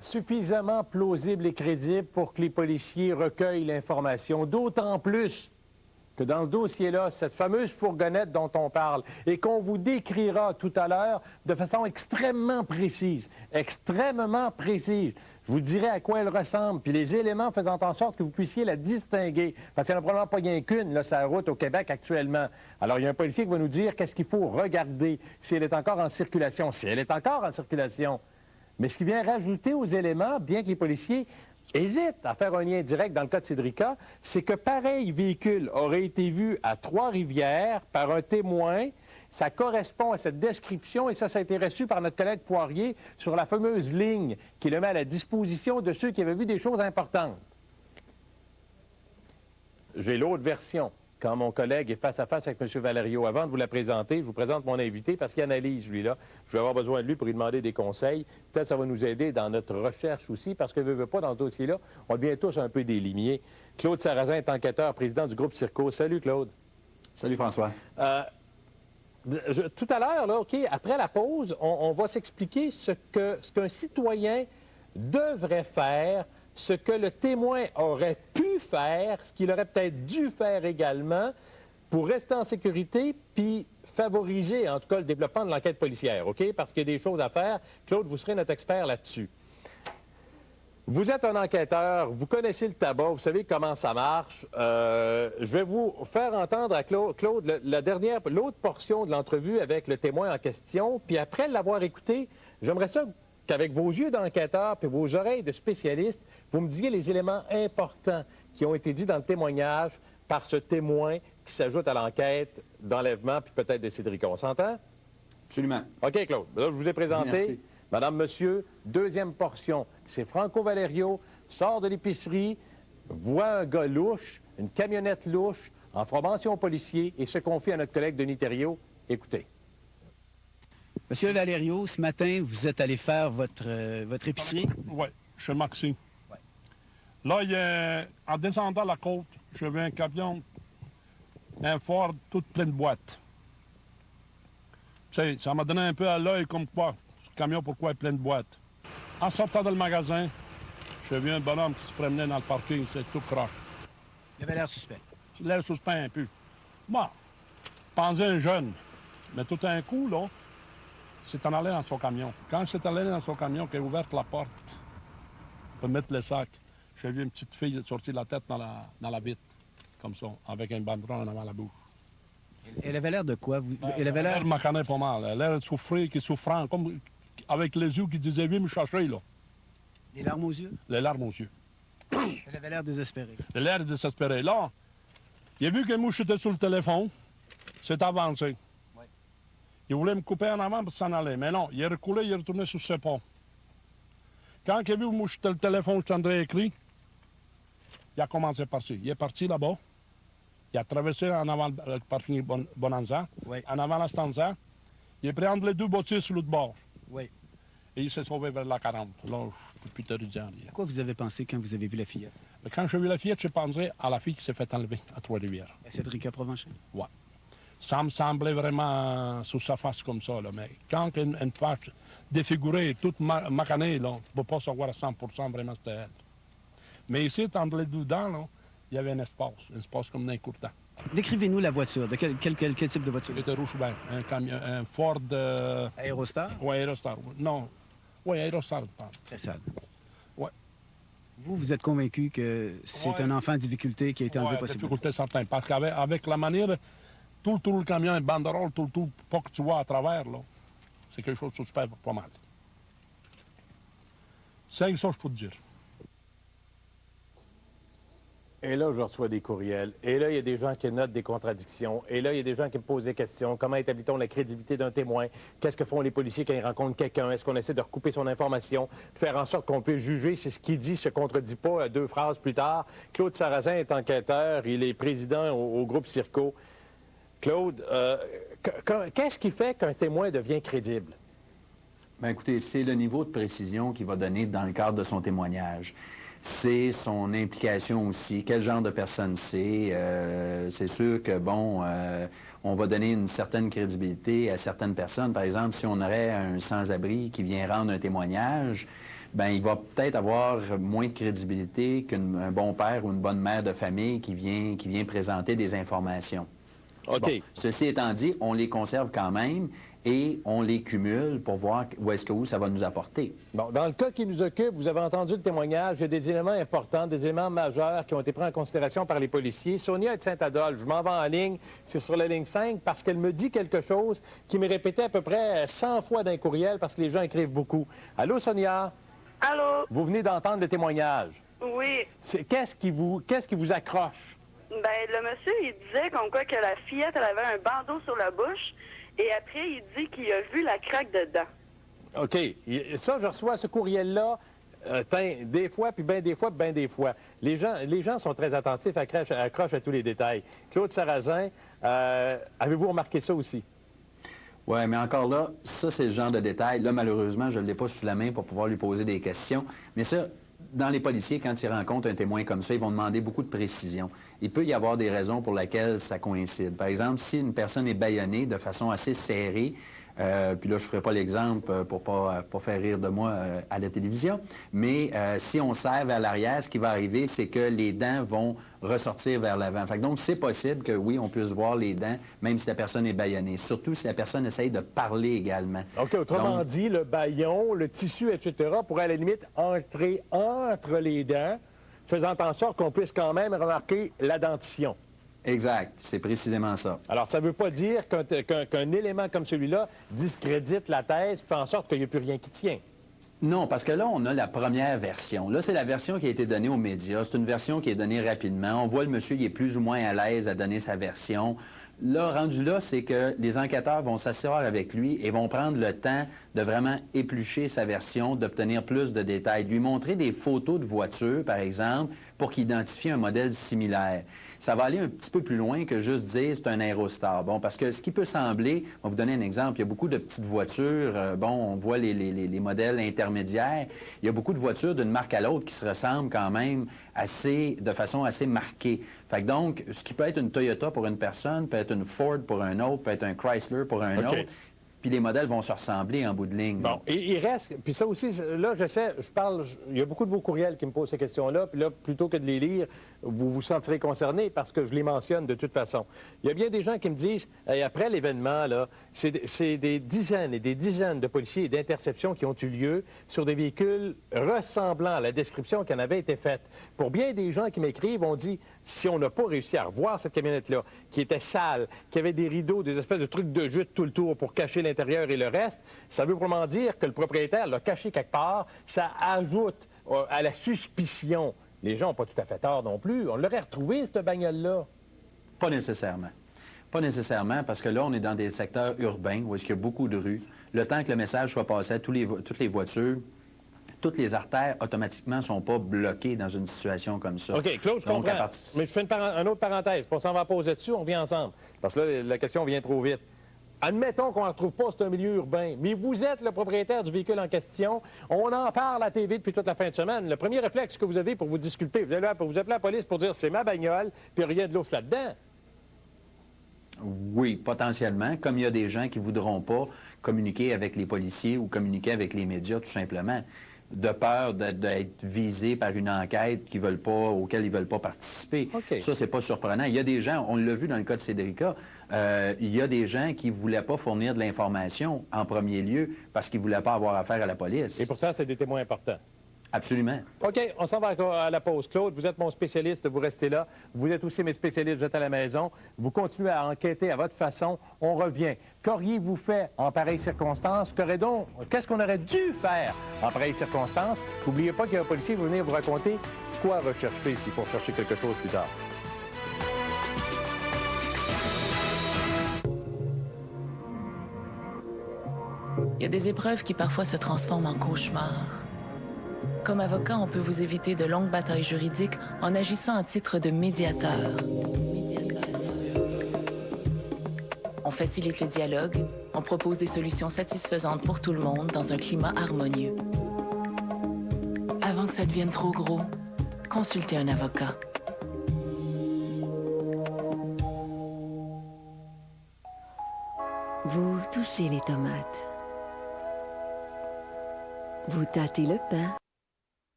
Suffisamment plausible et crédible pour que les policiers recueillent l'information, d'autant plus que dans ce dossier-là, cette fameuse fourgonnette dont on parle et qu'on vous décrira tout à l'heure de façon extrêmement précise, je vous dirai à quoi elle ressemble, puis les éléments faisant en sorte que vous puissiez la distinguer, parce qu'il n'y en a probablement pas rien qu'une, là, sur la route au Québec actuellement. Alors, il y a un policier qui va nous dire qu'est-ce qu'il faut regarder, si elle est encore en circulation, Mais ce qui vient rajouter aux éléments, bien que les policiers hésitent à faire un lien direct dans le cas de Cédrica, c'est que pareil véhicule aurait été vu à Trois-Rivières par un témoin. Ça correspond à cette description et ça a été reçu par notre collègue Poirier sur la fameuse ligne qui le met à la disposition de ceux qui avaient vu des choses importantes. J'ai l'autre version. Quand mon collègue est face à face avec M. Valerio, avant de vous la présenter, je vous présente mon invité parce qu'il analyse, lui-là. Je vais avoir besoin de lui pour lui demander des conseils. Peut-être que ça va nous aider dans notre recherche aussi, parce que, veut pas, dans ce dossier-là, on devient tous un peu des limiers. Claude Sarrazin est enquêteur, président du groupe Circo. Salut, Claude. Salut, François. Tout à l'heure, là, OK, après la pause, on va s'expliquer ce qu'un citoyen devrait faire, ce que le témoin aurait pu faire, ce qu'il aurait peut-être dû faire également pour rester en sécurité, puis favoriser, en tout cas, le développement de l'enquête policière, OK? Parce qu'il y a des choses à faire. Claude, vous serez notre expert là-dessus. Vous êtes un enquêteur, vous connaissez le tabac, vous savez comment ça marche. Je vais vous faire entendre à Claude l'autre portion de l'entrevue avec le témoin en question. Puis après l'avoir écouté, j'aimerais ça qu'avec vos yeux d'enquêteur puis vos oreilles de spécialiste, vous me disiez les éléments importants qui ont été dits dans le témoignage par ce témoin qui s'ajoute à l'enquête d'enlèvement puis peut-être de Cédric. On s'entend? Absolument. OK, Claude. Là, je vous ai présenté. Merci. Madame, monsieur, deuxième portion. C'est Franco Valerio, sort de l'épicerie, voit un gars louche, une camionnette louche, en formation policier et se confie à notre collègue Denis Thériault. Écoutez. Monsieur Valerio, ce matin, vous êtes allé faire votre épicerie? Oui, chez Maxime. Ouais. Là, en descendant la côte, je vu un camion, un Ford, toute pleine de boîtes. Tu sais, ça m'a donné un peu à l'œil comme quoi, ce camion, pourquoi il est plein de boîtes. En sortant du magasin, j'ai vu un bonhomme qui se promenait dans le parking, c'est tout croche. Il avait l'air suspect. L'air suspect un peu. Bon, pensais un jeune, mais tout d'un coup, là, c'est en allé dans son camion. Quand c'est allé dans son camion, qu'il a ouvert la porte pour mettre le sac, j'ai vu une petite fille sortir la tête dans la vitre, comme ça, avec un banderon avant la bouche. Elle avait l'air de quoi? Elle avait l'air macané pas mal. Elle avait l'air souffrant, comme avec les yeux qui disaient « Viens me chercher », là. Les larmes aux yeux? Les larmes aux yeux. Elle avait l'air désespérée. Elle avait l'air désespérée. Là, il a vu que moi, j'étais sur le téléphone. C'est avancé. Oui. Il voulait me couper en avant pour s'en aller. Mais non, il est reculé, il est retourné sur ses ponts. Quand il a vu que moi, j'étais le téléphone, je t'en écrit, il a commencé par ci. Il est parti là-bas. Il a traversé en avant le parking Bonanza, oui. En avant la stanza. Il a pris entre les deux bâtisses sur l'autre bord. Oui. Et il s'est sauvé vers la 40. Là, je ne peux plus te dire. À quoi vous avez pensé quand vous avez vu la fillette? Quand j'ai vu la fillette, j'ai pensé à la fille qui s'est fait enlever à Trois-Rivières. À Cédric Provencher? Oui. Ça me semblait vraiment sous sa face comme ça. Là. Mais quand une face défigurée, toute macanée, là, on ne peut pas savoir à 100% vraiment c'était elle. Mais ici, entre les deux dents, là, il y avait un espace comme d'un courtant. Décrivez-nous la voiture. De quel type de voiture? C'était rouge blanc. Un Ford... Aérostar? Oui, Aérostar. Non. Oui, Aérostar. Très sale. Oui. Vous êtes convaincu que c'est un enfant en difficulté qui a été enlevé possiblement? Difficulté certaine. Parce qu'avec la manière, tout le camion, un banderole, tout, pas que tu vois à travers, là, c'est quelque chose de suspect pas mal. C'est ça que je peux te dire. Et là, je reçois des courriels. Et là, il y a des gens qui notent des contradictions. Et là, il y a des gens qui me posent des questions. Comment établit-on la crédibilité d'un témoin? Qu'est-ce que font les policiers quand ils rencontrent quelqu'un? Est-ce qu'on essaie de recouper son information? Faire en sorte qu'on puisse juger si ce qu'il dit se contredit pas 2 phrases plus tard. Claude Sarrazin est enquêteur. Il est président au groupe Circo. Claude, qu'est-ce qui fait qu'un témoin devient crédible? Bien, écoutez, c'est le niveau de précision qu'il va donner dans le cadre de son témoignage. C'est son implication aussi, quel genre de personne c'est. C'est sûr que, bon, on va donner une certaine crédibilité à certaines personnes. Par exemple, si on aurait un sans-abri qui vient rendre un témoignage, bien, il va peut-être avoir moins de crédibilité qu'un bon père ou une bonne mère de famille qui vient présenter des informations. OK. Bon, ceci étant dit, on les conserve quand même et on les cumule pour voir où ça va nous apporter. Bon, dans le cas qui nous occupe, vous avez entendu le témoignage, il y a des éléments importants, des éléments majeurs qui ont été pris en considération par les policiers. Sonia est de Saint-Adolphe, je m'en vais en ligne, c'est sur la ligne 5, parce qu'elle me dit quelque chose qui m'est répété à peu près 100 fois d'un courriel, parce que les gens écrivent beaucoup. Allô, Sonia? Allô? Vous venez d'entendre le témoignage. Oui. Qu'est-ce qui vous accroche? Ben, le monsieur, il disait comme quoi que la fillette, elle avait un bandeau sur la bouche. Et après, il dit qu'il a vu la craque dedans. OK. Ça, je reçois ce courriel-là, des fois, puis bien des fois, puis bien des fois. Les gens sont très attentifs, accrochent à tous les détails. Claude Sarrazin, avez-vous remarqué ça aussi? Oui, mais encore là, ça, c'est le genre de détail. Là, malheureusement, je ne l'ai pas sous la main pour pouvoir lui poser des questions. Mais ça, dans les policiers, quand ils rencontrent un témoin comme ça, ils vont demander beaucoup de précision. Il peut y avoir des raisons pour lesquelles ça coïncide. Par exemple, si une personne est bâillonnée de façon assez serrée, Puis là, je ne ferai pas l'exemple pour pas faire rire de moi à la télévision. Mais si on serre vers l'arrière, ce qui va arriver, c'est que les dents vont ressortir vers l'avant. Donc, c'est possible que, oui, on puisse voir les dents, même si la personne est bâillonnée. Surtout si la personne essaye de parler également. OK, autrement dit, le bâillon, le tissu, etc., pourrait à la limite entrer entre les dents, faisant en sorte qu'on puisse quand même remarquer la dentition. Exact, c'est précisément ça. Alors, ça ne veut pas dire qu'un élément comme celui-là discrédite la thèse, fait en sorte qu'il n'y a plus rien qui tient. Non, parce que là, on a la première version. Là, c'est la version qui a été donnée aux médias. C'est une version qui est donnée rapidement. On voit le monsieur, il est plus ou moins à l'aise à donner sa version. Là, rendu là, c'est que les enquêteurs vont s'asseoir avec lui et vont prendre le temps de vraiment éplucher sa version, d'obtenir plus de détails, lui montrer des photos de voitures, par exemple, pour qu'il identifie un modèle similaire. Ça va aller un petit peu plus loin que juste dire c'est un Aerostar. Bon, parce que ce qui peut sembler, on va vous donner un exemple, il y a beaucoup de petites voitures, bon, on voit les modèles intermédiaires, il y a beaucoup de voitures d'une marque à l'autre qui se ressemblent quand même de façon assez marquée. Fait que donc, ce qui peut être une Toyota pour une personne, peut être une Ford pour un autre, peut être un Chrysler pour un autre. Puis les modèles vont se ressembler en bout de ligne. Bon, et il reste, puis ça aussi, là, il y a beaucoup de vos courriels qui me posent ces questions-là, puis là, plutôt que de les lire, vous vous sentirez concerné parce que je les mentionne de toute façon. Il y a bien des gens qui me disent, après l'événement, là, c'est des dizaines et des dizaines de policiers et d'interceptions qui ont eu lieu sur des véhicules ressemblant à la description qui en avait été faite. Pour bien des gens qui m'écrivent, on dit, si on n'a pas réussi à revoir cette camionnette-là, qui était sale, qui avait des rideaux, des espèces de trucs de jute tout le tour pour cacher l'intérieur et le reste, ça veut vraiment dire que le propriétaire l'a caché quelque part. Ça ajoute à la suspicion. Les gens n'ont pas tout à fait tort non plus. On l'aurait retrouvé, cette bagnole-là. Pas nécessairement. Pas nécessairement, parce que là, on est dans des secteurs urbains où est-ce qu'il y a beaucoup de rues. Le temps que le message soit passé à toutes les voitures, toutes les artères, automatiquement, ne sont pas bloquées dans une situation comme ça. OK, Claude, je comprends. Mais je fais une autre parenthèse. On s'en va poser dessus, on revient ensemble. Parce que là, la question vient trop vite. Admettons qu'on ne retrouve pas, c'est un milieu urbain, mais vous êtes le propriétaire du véhicule en question. On en parle à la TV depuis toute la fin de semaine. Le premier réflexe que vous avez pour vous disculper, vous appelez la police pour dire c'est ma bagnole, puis rien de louche là-dedans. Oui, potentiellement, comme il y a des gens qui ne voudront pas communiquer avec les policiers ou communiquer avec les médias, tout simplement, de peur d'être visés par une enquête auquel ils ne veulent pas participer. Okay. Ça, c'est pas surprenant. Il y a des gens, on l'a vu dans le cas de Cédrica, il y a des gens qui ne voulaient pas fournir de l'information en premier lieu parce qu'ils ne voulaient pas avoir affaire à la police. Et pourtant, c'est des témoins importants. Absolument. OK, on s'en va à la pause. Claude, vous êtes mon spécialiste, vous restez là. Vous êtes aussi mes spécialistes, vous êtes à la maison. Vous continuez à enquêter à votre façon. On revient. Qu'auriez-vous fait en pareille circonstance? Qu'est-ce qu'on aurait dû faire en pareille circonstance? N'oubliez pas qu'il y a un policier qui va venir vous raconter quoi rechercher s'il faut chercher quelque chose plus tard. Il y a des épreuves qui parfois se transforment en cauchemars. Comme avocat, on peut vous éviter de longues batailles juridiques en agissant à titre de médiateur. On facilite le dialogue, on propose des solutions satisfaisantes pour tout le monde dans un climat harmonieux. Avant que ça devienne trop gros, consultez un avocat. Vous touchez les tomates. Vous tâtez le pain.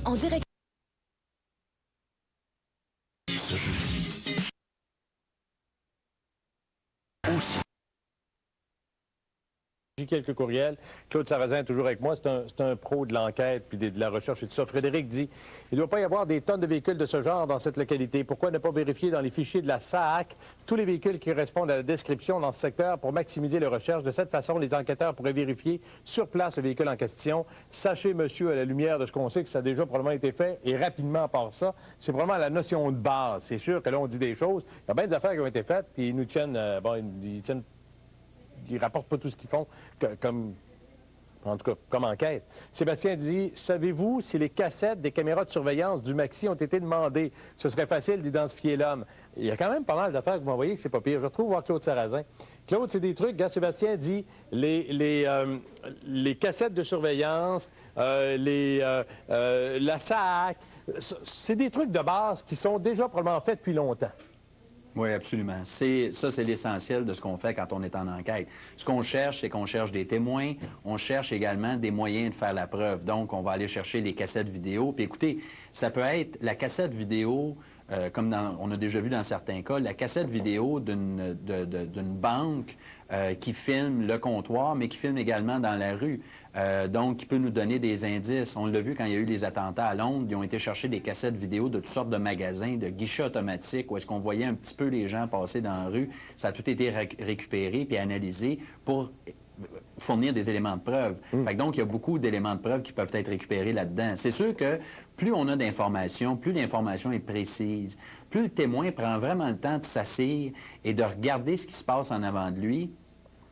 En direct. Ce jeudi. Aussi. J'ai quelques courriels. Claude Sarrazin est toujours avec moi. C'est un pro de l'enquête puis de la recherche et tout ça. Frédéric dit, il ne doit pas y avoir des tonnes de véhicules de ce genre dans cette localité. Pourquoi ne pas vérifier dans les fichiers de la SAAC tous les véhicules qui correspondent à la description dans ce secteur pour maximiser les recherches? De cette façon, les enquêteurs pourraient vérifier sur place le véhicule en question. Sachez, monsieur, à la lumière de ce qu'on sait, que ça a déjà probablement été fait et rapidement à part ça, c'est vraiment la notion de base. C'est sûr que là, on dit des choses. Il y a bien des affaires qui ont été faites puis ils nous tiennent... ils rapportent pas tout ce qu'ils font comme en tout cas, comme enquête. Sébastien dit, savez-vous si les cassettes des caméras de surveillance du Maxi ont été demandées? Ce serait facile d'identifier l'homme. Il y a quand même pas mal d'affaires que vous m'envoyez, c'est pas pire. Je retrouve voir Claude Sarrazin. Claude, c'est des trucs, regarde, Sébastien dit, les cassettes de surveillance, la SAC, c'est des trucs de base qui sont déjà probablement faits depuis longtemps. Oui, absolument. Ça, c'est l'essentiel de ce qu'on fait quand on est en enquête. Ce qu'on cherche, c'est qu'on cherche des témoins. On cherche également des moyens de faire la preuve. Donc, on va aller chercher les cassettes vidéo. Puis écoutez, ça peut être la cassette vidéo, comme on a déjà vu dans certains cas, la cassette vidéo d'une banque qui filme le comptoir, mais qui filme également dans la rue. Donc, qui peut nous donner des indices. On l'a vu quand il y a eu les attentats à Londres, ils ont été chercher des cassettes vidéo de toutes sortes de magasins, de guichets automatiques, où est-ce qu'on voyait un petit peu les gens passer dans la rue. Ça a tout été récupéré puis analysé pour fournir des éléments de preuve. Fait que donc, il y a beaucoup d'éléments de preuve qui peuvent être récupérés là-dedans. C'est sûr que plus on a d'informations, plus l'information est précise, plus le témoin prend vraiment le temps de s'asseoir et de regarder ce qui se passe en avant de lui.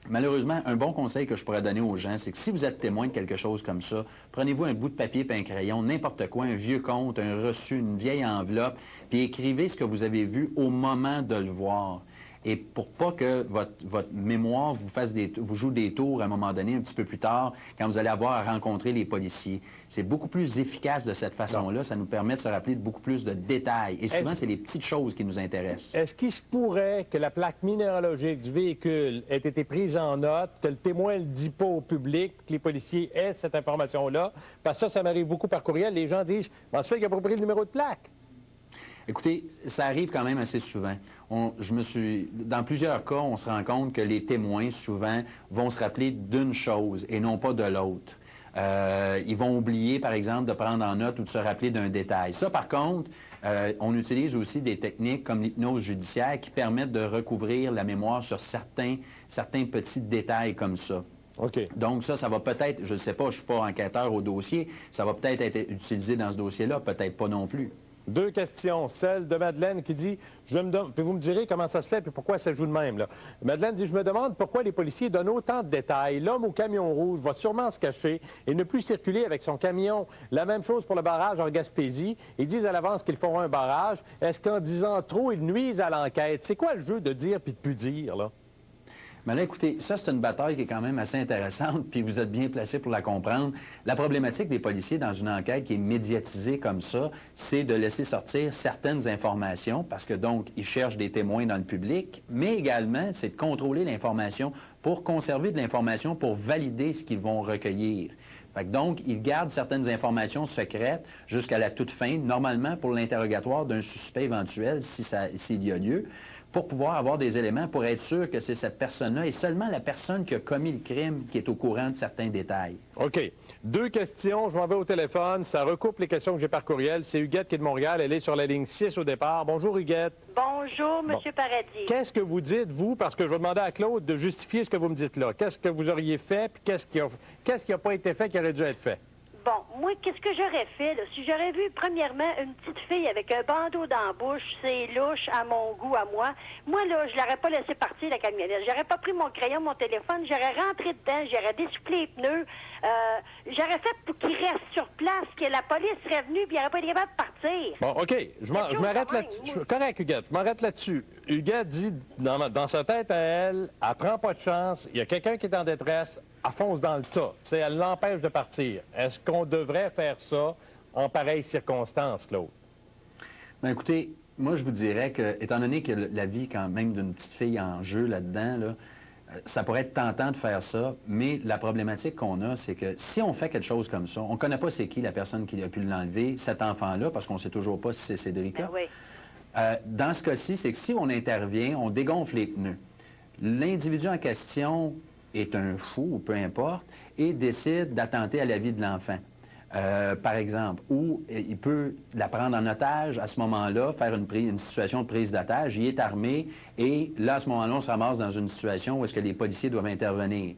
Malheureusement, un bon conseil que je pourrais donner aux gens, c'est que si vous êtes témoin de quelque chose comme ça, prenez-vous un bout de papier et un crayon, n'importe quoi, un vieux compte, un reçu, une vieille enveloppe, puis écrivez ce que vous avez vu au moment de le voir. Et pour pas que votre mémoire vous joue des tours à un moment donné, un petit peu plus tard, quand vous allez avoir à rencontrer les policiers. C'est beaucoup plus efficace de cette façon-là. Ça nous permet de se rappeler de beaucoup plus de détails. Et souvent, c'est les petites choses qui nous intéressent. Est-ce qu'il se pourrait que la plaque minéralogique du véhicule ait été prise en note, que le témoin ne le dit pas au public, que les policiers aient cette information-là? Parce que ça m'arrive beaucoup par courriel. Les gens disent, « On se fait qu'il n'a pas pris le numéro de plaque. » Écoutez, ça arrive quand même assez souvent. Dans plusieurs cas, on se rend compte que les témoins, souvent, vont se rappeler d'une chose et non pas de l'autre. Ils vont oublier, par exemple, de prendre en note ou de se rappeler d'un détail. Ça, par contre, on utilise aussi des techniques comme l'hypnose judiciaire qui permettent de recouvrir la mémoire sur certains petits détails comme ça. OK. Donc ça va peut-être, je ne sais pas, je ne suis pas enquêteur au dossier, ça va peut-être être utilisé dans ce dossier-là, peut-être pas non plus. Deux questions. Celle de Madeleine qui dit, puis vous me direz comment ça se fait et pourquoi ça joue de même. Là. Madeleine dit, je me demande pourquoi les policiers donnent autant de détails. L'homme au camion rouge va sûrement se cacher et ne plus circuler avec son camion. La même chose pour le barrage en Gaspésie. Ils disent à l'avance qu'ils feront un barrage. Est-ce qu'en disant trop, ils nuisent à l'enquête? C'est quoi le jeu de dire puis de plus dire, là? Mais là, écoutez, ça, c'est une bataille qui est quand même assez intéressante, puis vous êtes bien placé pour la comprendre. La problématique des policiers dans une enquête qui est médiatisée comme ça, c'est de laisser sortir certaines informations, parce que donc, ils cherchent des témoins dans le public, mais également, c'est de contrôler l'information pour conserver de l'information, pour valider ce qu'ils vont recueillir. Fait que donc, ils gardent certaines informations secrètes jusqu'à la toute fin, normalement pour l'interrogatoire d'un suspect éventuel, s'il y a lieu, pour pouvoir avoir des éléments pour être sûr que c'est cette personne-là et seulement la personne qui a commis le crime qui est au courant de certains détails. OK. Deux questions. Je m'en vais au téléphone. Ça recoupe les questions que j'ai par courriel. C'est Huguette qui est de Montréal. Elle est sur la ligne 6 au départ. Bonjour, Huguette. Bonjour, M. Paradis. Qu'est-ce que vous dites, vous? Parce que je vais demander à Claude de justifier ce que vous me dites là. Qu'est-ce que vous auriez fait, puis qu'est-ce qui n'a pas été fait, qui aurait dû être fait? Bon, moi, qu'est-ce que j'aurais fait, là? Si j'aurais vu, premièrement, une petite fille avec un bandeau dans la bouche, c'est louche à mon goût, à moi. Moi, là, je l'aurais pas laissé partir, la camionnette. J'aurais pas pris mon crayon, mon téléphone, j'aurais rentré dedans, j'aurais dessoufflé les pneus. J'aurais fait pour qu'il reste sur place, que la police serait venue, puis il n'aurait pas été capable de partir. Bon, OK. Je m'arrête là-dessus. Correct, Huguette. Je m'arrête là-dessus. Huguette dit, dans sa tête à elle prend pas de chance. Il y a quelqu'un qui est en détresse, elle fonce dans le tas. T'sais, elle l'empêche de partir. Est-ce qu'on devrait faire ça en pareilles circonstances, Claude? Bien, écoutez, moi, je vous dirais que, étant donné que la vie, quand même, d'une petite fille en jeu là-dedans, là, ça pourrait être tentant de faire ça, mais la problématique qu'on a, c'est que si on fait quelque chose comme ça, on ne connaît pas c'est qui la personne qui a pu l'enlever, cet enfant-là, parce qu'on ne sait toujours pas si c'est Cédrica. Oui. Dans ce cas-ci, c'est que si on intervient, on dégonfle les pneus. L'individu en question est un fou, ou peu importe, et décide d'attenter à la vie de l'enfant. Par exemple, ou il peut la prendre en otage à ce moment-là, faire une situation de prise d'otage, il est armé, et là, à ce moment-là, on se ramasse dans une situation où est-ce que les policiers doivent intervenir.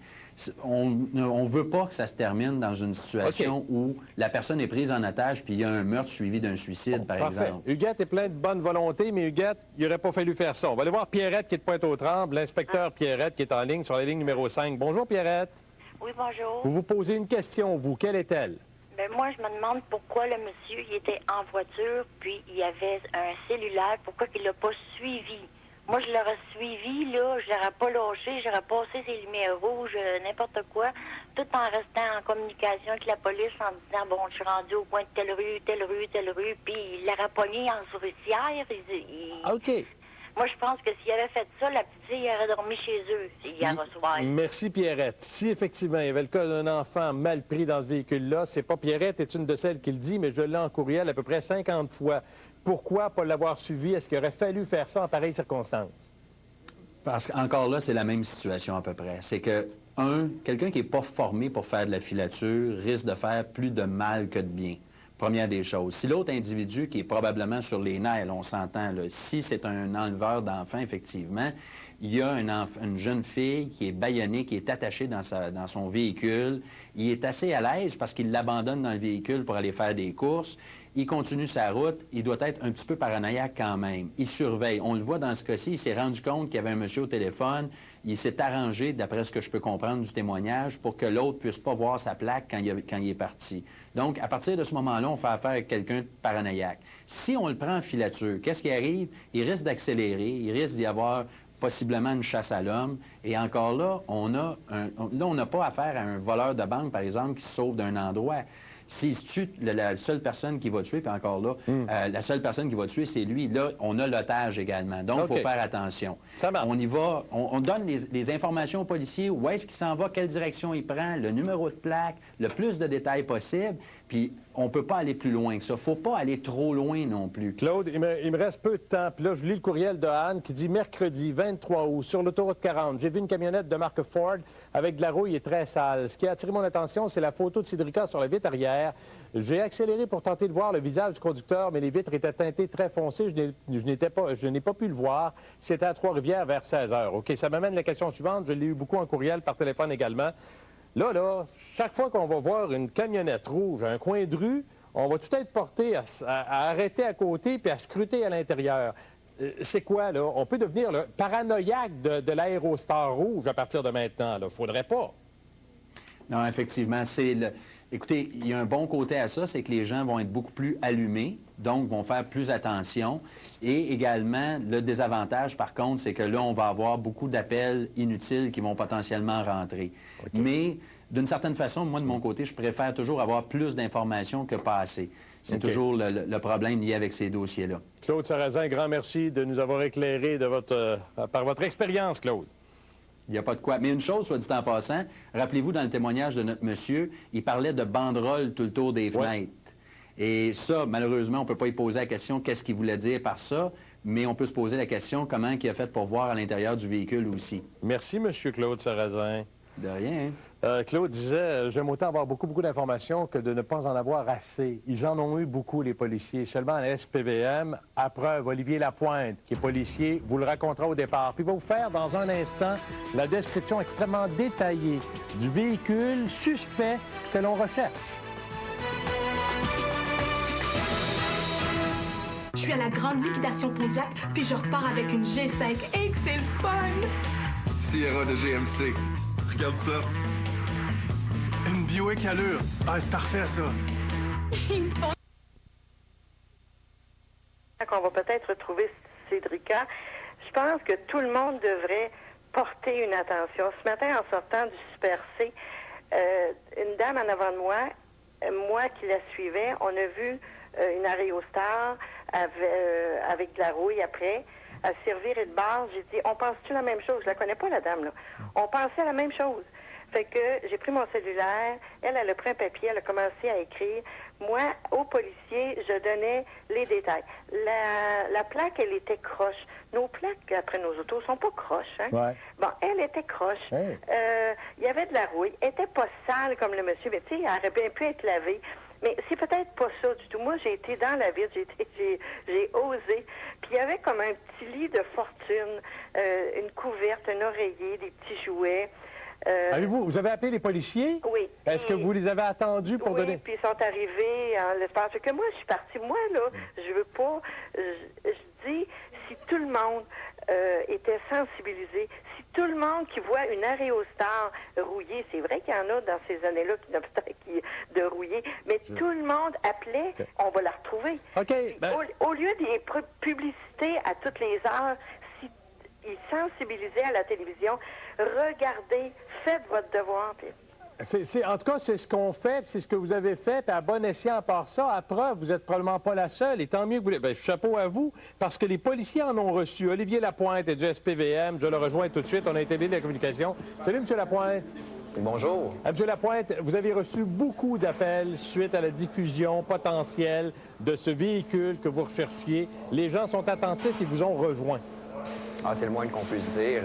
On ne veut pas que ça se termine dans une situation où la personne est prise en otage puis il y a un meurtre suivi d'un suicide, par exemple. Huguette est plein de bonne volonté, mais Huguette, il n'aurait pas fallu faire ça. On va aller voir Pierrette qui est de Pointe-aux-Trembles, l'inspecteur Pierrette qui est en ligne sur la ligne numéro 5. Bonjour, Pierrette. Oui, bonjour. Vous vous posez une question, vous. Quelle est-elle? Ben, moi, je me demande pourquoi le monsieur, il était en voiture, puis il y avait un cellulaire, pourquoi il l'a pas suivi? Moi, je l'aurais suivi, là, je l'aurais pas lâché, j'aurais passé ses lumières rouges, n'importe quoi, tout en restant en communication avec la police, en disant, bon, je suis rendu au coin de telle rue, telle rue, telle rue, puis il l'aurait pogné en souricière. OK. Moi, je pense que s'il avait fait ça, la petite fille aurait dormi chez eux, s'il y a reçoit. Merci, Pierrette. Si, effectivement, il y avait le cas d'un enfant mal pris dans ce véhicule-là, c'est pas Pierrette est une de celles qui le dit, mais je l'ai en courriel à peu près 50 fois. Pourquoi pas l'avoir suivi? Est-ce qu'il aurait fallu faire ça en pareilles circonstances? Parce qu'encore là, c'est la même situation à peu près. C'est que, quelqu'un qui n'est pas formé pour faire de la filature risque de faire plus de mal que de bien. Première des choses. Si l'autre individu qui est probablement sur les nerfs, on s'entend, là, si c'est un enleveur d'enfants, effectivement, il y a une jeune fille qui est bâillonnée, qui est attachée dans son véhicule. Il est assez à l'aise parce qu'il l'abandonne dans le véhicule pour aller faire des courses. Il continue sa route. Il doit être un petit peu paranoïaque quand même. Il surveille. On le voit dans ce cas-ci. Il s'est rendu compte qu'il y avait un monsieur au téléphone. Il s'est arrangé, d'après ce que je peux comprendre du témoignage, pour que l'autre puisse pas voir sa plaque quand il est parti. Donc, à partir de ce moment-là, on fait affaire avec quelqu'un de paranoïaque. Si on le prend en filature, qu'est-ce qui arrive? Il risque d'accélérer. Il risque d'y avoir possiblement une chasse à l'homme. Et encore là, on n'a pas affaire à un voleur de banque, par exemple, qui se sauve d'un endroit. S'il se tue, la seule personne qui va tuer, puis encore là, la seule personne qui va tuer, c'est lui. Là, on a l'otage également. Donc, il faut faire attention. Ça marche. On y va, on donne les informations aux policiers, où est-ce qu'il s'en va, quelle direction il prend, le numéro de plaque, le plus de détails possible, puis on ne peut pas aller plus loin que ça. Il ne faut pas aller trop loin non plus. Claude, il me reste peu de temps. Puis là, je lis le courriel de Anne qui dit « Mercredi 23 août, sur l'autoroute 40, j'ai vu une camionnette de marque Ford avec de la rouille et très sale. Ce qui a attiré mon attention, c'est la photo de Cédrica sur la vitre arrière. J'ai accéléré pour tenter de voir le visage du conducteur, mais les vitres étaient teintées très foncées. Je n'ai pas pu le voir. C'était à Trois-Rivières vers 16 h. OK, ça m'amène à la question suivante. Je l'ai eu beaucoup en courriel, par téléphone également. Là, chaque fois qu'on va voir une camionnette rouge à un coin de rue, on va tout être porté à arrêter à côté puis à scruter à l'intérieur. C'est quoi, là? On peut devenir paranoïaque de l'aérostar rouge à partir de maintenant. Il ne faudrait pas. Non, effectivement, Écoutez, il y a un bon côté à ça, c'est que les gens vont être beaucoup plus allumés, donc vont faire plus attention. Et également, le désavantage, par contre, c'est que là, on va avoir beaucoup d'appels inutiles qui vont potentiellement rentrer. Okay. Mais, d'une certaine façon, moi, de mon côté, je préfère toujours avoir plus d'informations que pas assez. C'est toujours le problème lié avec ces dossiers-là. Claude Sarrazin, grand merci de nous avoir éclairé par votre expérience, Claude. Il n'y a pas de quoi. Mais une chose, soit dit en passant, rappelez-vous, dans le témoignage de notre monsieur, il parlait de banderoles tout le tour des fenêtres. Et ça, malheureusement, on ne peut pas y poser la question qu'est-ce qu'il voulait dire par ça, mais on peut se poser la question comment il a fait pour voir à l'intérieur du véhicule aussi. Merci, M. Claude Sarrazin. De rien. Claude disait, j'aime autant avoir beaucoup d'informations que de ne pas en avoir assez. Ils en ont eu beaucoup, les policiers. Seulement à la SPVM, à preuve, Olivier Lapointe, qui est policier, vous le racontera au départ. Puis il va vous faire, dans un instant, la description extrêmement détaillée du véhicule suspect que l'on recherche. Je suis à la grande liquidation Pontiac, puis je repars avec une G5. Et que c'est le fun! Sierra de GMC. Regarde ça. Une Buick Allure. Ah, c'est parfait, ça. On va peut-être retrouver Cédrica. Je pense que tout le monde devrait porter une attention. Ce matin, en sortant du Super C, une dame en avant de moi qui la suivais, on a vu une Aérostar avec de la rouille après. À servir et de base, j'ai dit, on pense-tu la même chose? Je la connais pas, la dame, là. On pensait à la même chose. Fait que j'ai pris mon cellulaire, elle a pris un papier, elle a commencé à écrire. Moi, au policier, je donnais les détails. La plaque, elle était croche. Nos plaques, après nos autos, sont pas croches, hein? Ouais. Bon, elle était croche. Hey. Il y avait de la rouille. Elle était pas sale comme le monsieur, mais tu sais, elle aurait bien pu être lavée. Mais c'est peut-être pas ça du tout. Moi, j'ai été dans la ville, j'ai osé. Puis il y avait comme un petit lit de fortune, une couverte, un oreiller, des petits jouets. Vous avez appelé les policiers? Oui. Est-ce que vous les avez attendus pour donner? Oui, puis ils sont arrivés en l'espace. Que moi, je suis partie. Moi, là, je veux pas... Je dis, si tout le monde était sensibilisé, si tout le monde qui voit une Aérostar rouillée, c'est vrai qu'il y en a dans ces années-là qui n'ont peut-être de rouillée, mais tout le monde appelait, on va la retrouver. Au lieu des publicités à toutes les heures, si ils sensibilisaient à la télévision, regardez, faites votre devoir. En tout cas, c'est ce qu'on fait, c'est ce que vous avez fait, puis à bon escient, à part ça, à preuve, vous n'êtes probablement pas la seule, et tant mieux que vous... chapeau à vous, parce que les policiers en ont reçu. Olivier Lapointe est du SPVM, je le rejoins tout de suite, on a établi de la communication. Salut, M. Lapointe. Bonjour. M. Lapointe, vous avez reçu beaucoup d'appels suite à la diffusion potentielle de ce véhicule que vous recherchiez. Les gens sont attentifs et vous ont rejoint. Ah, c'est le moins qu'on puisse dire.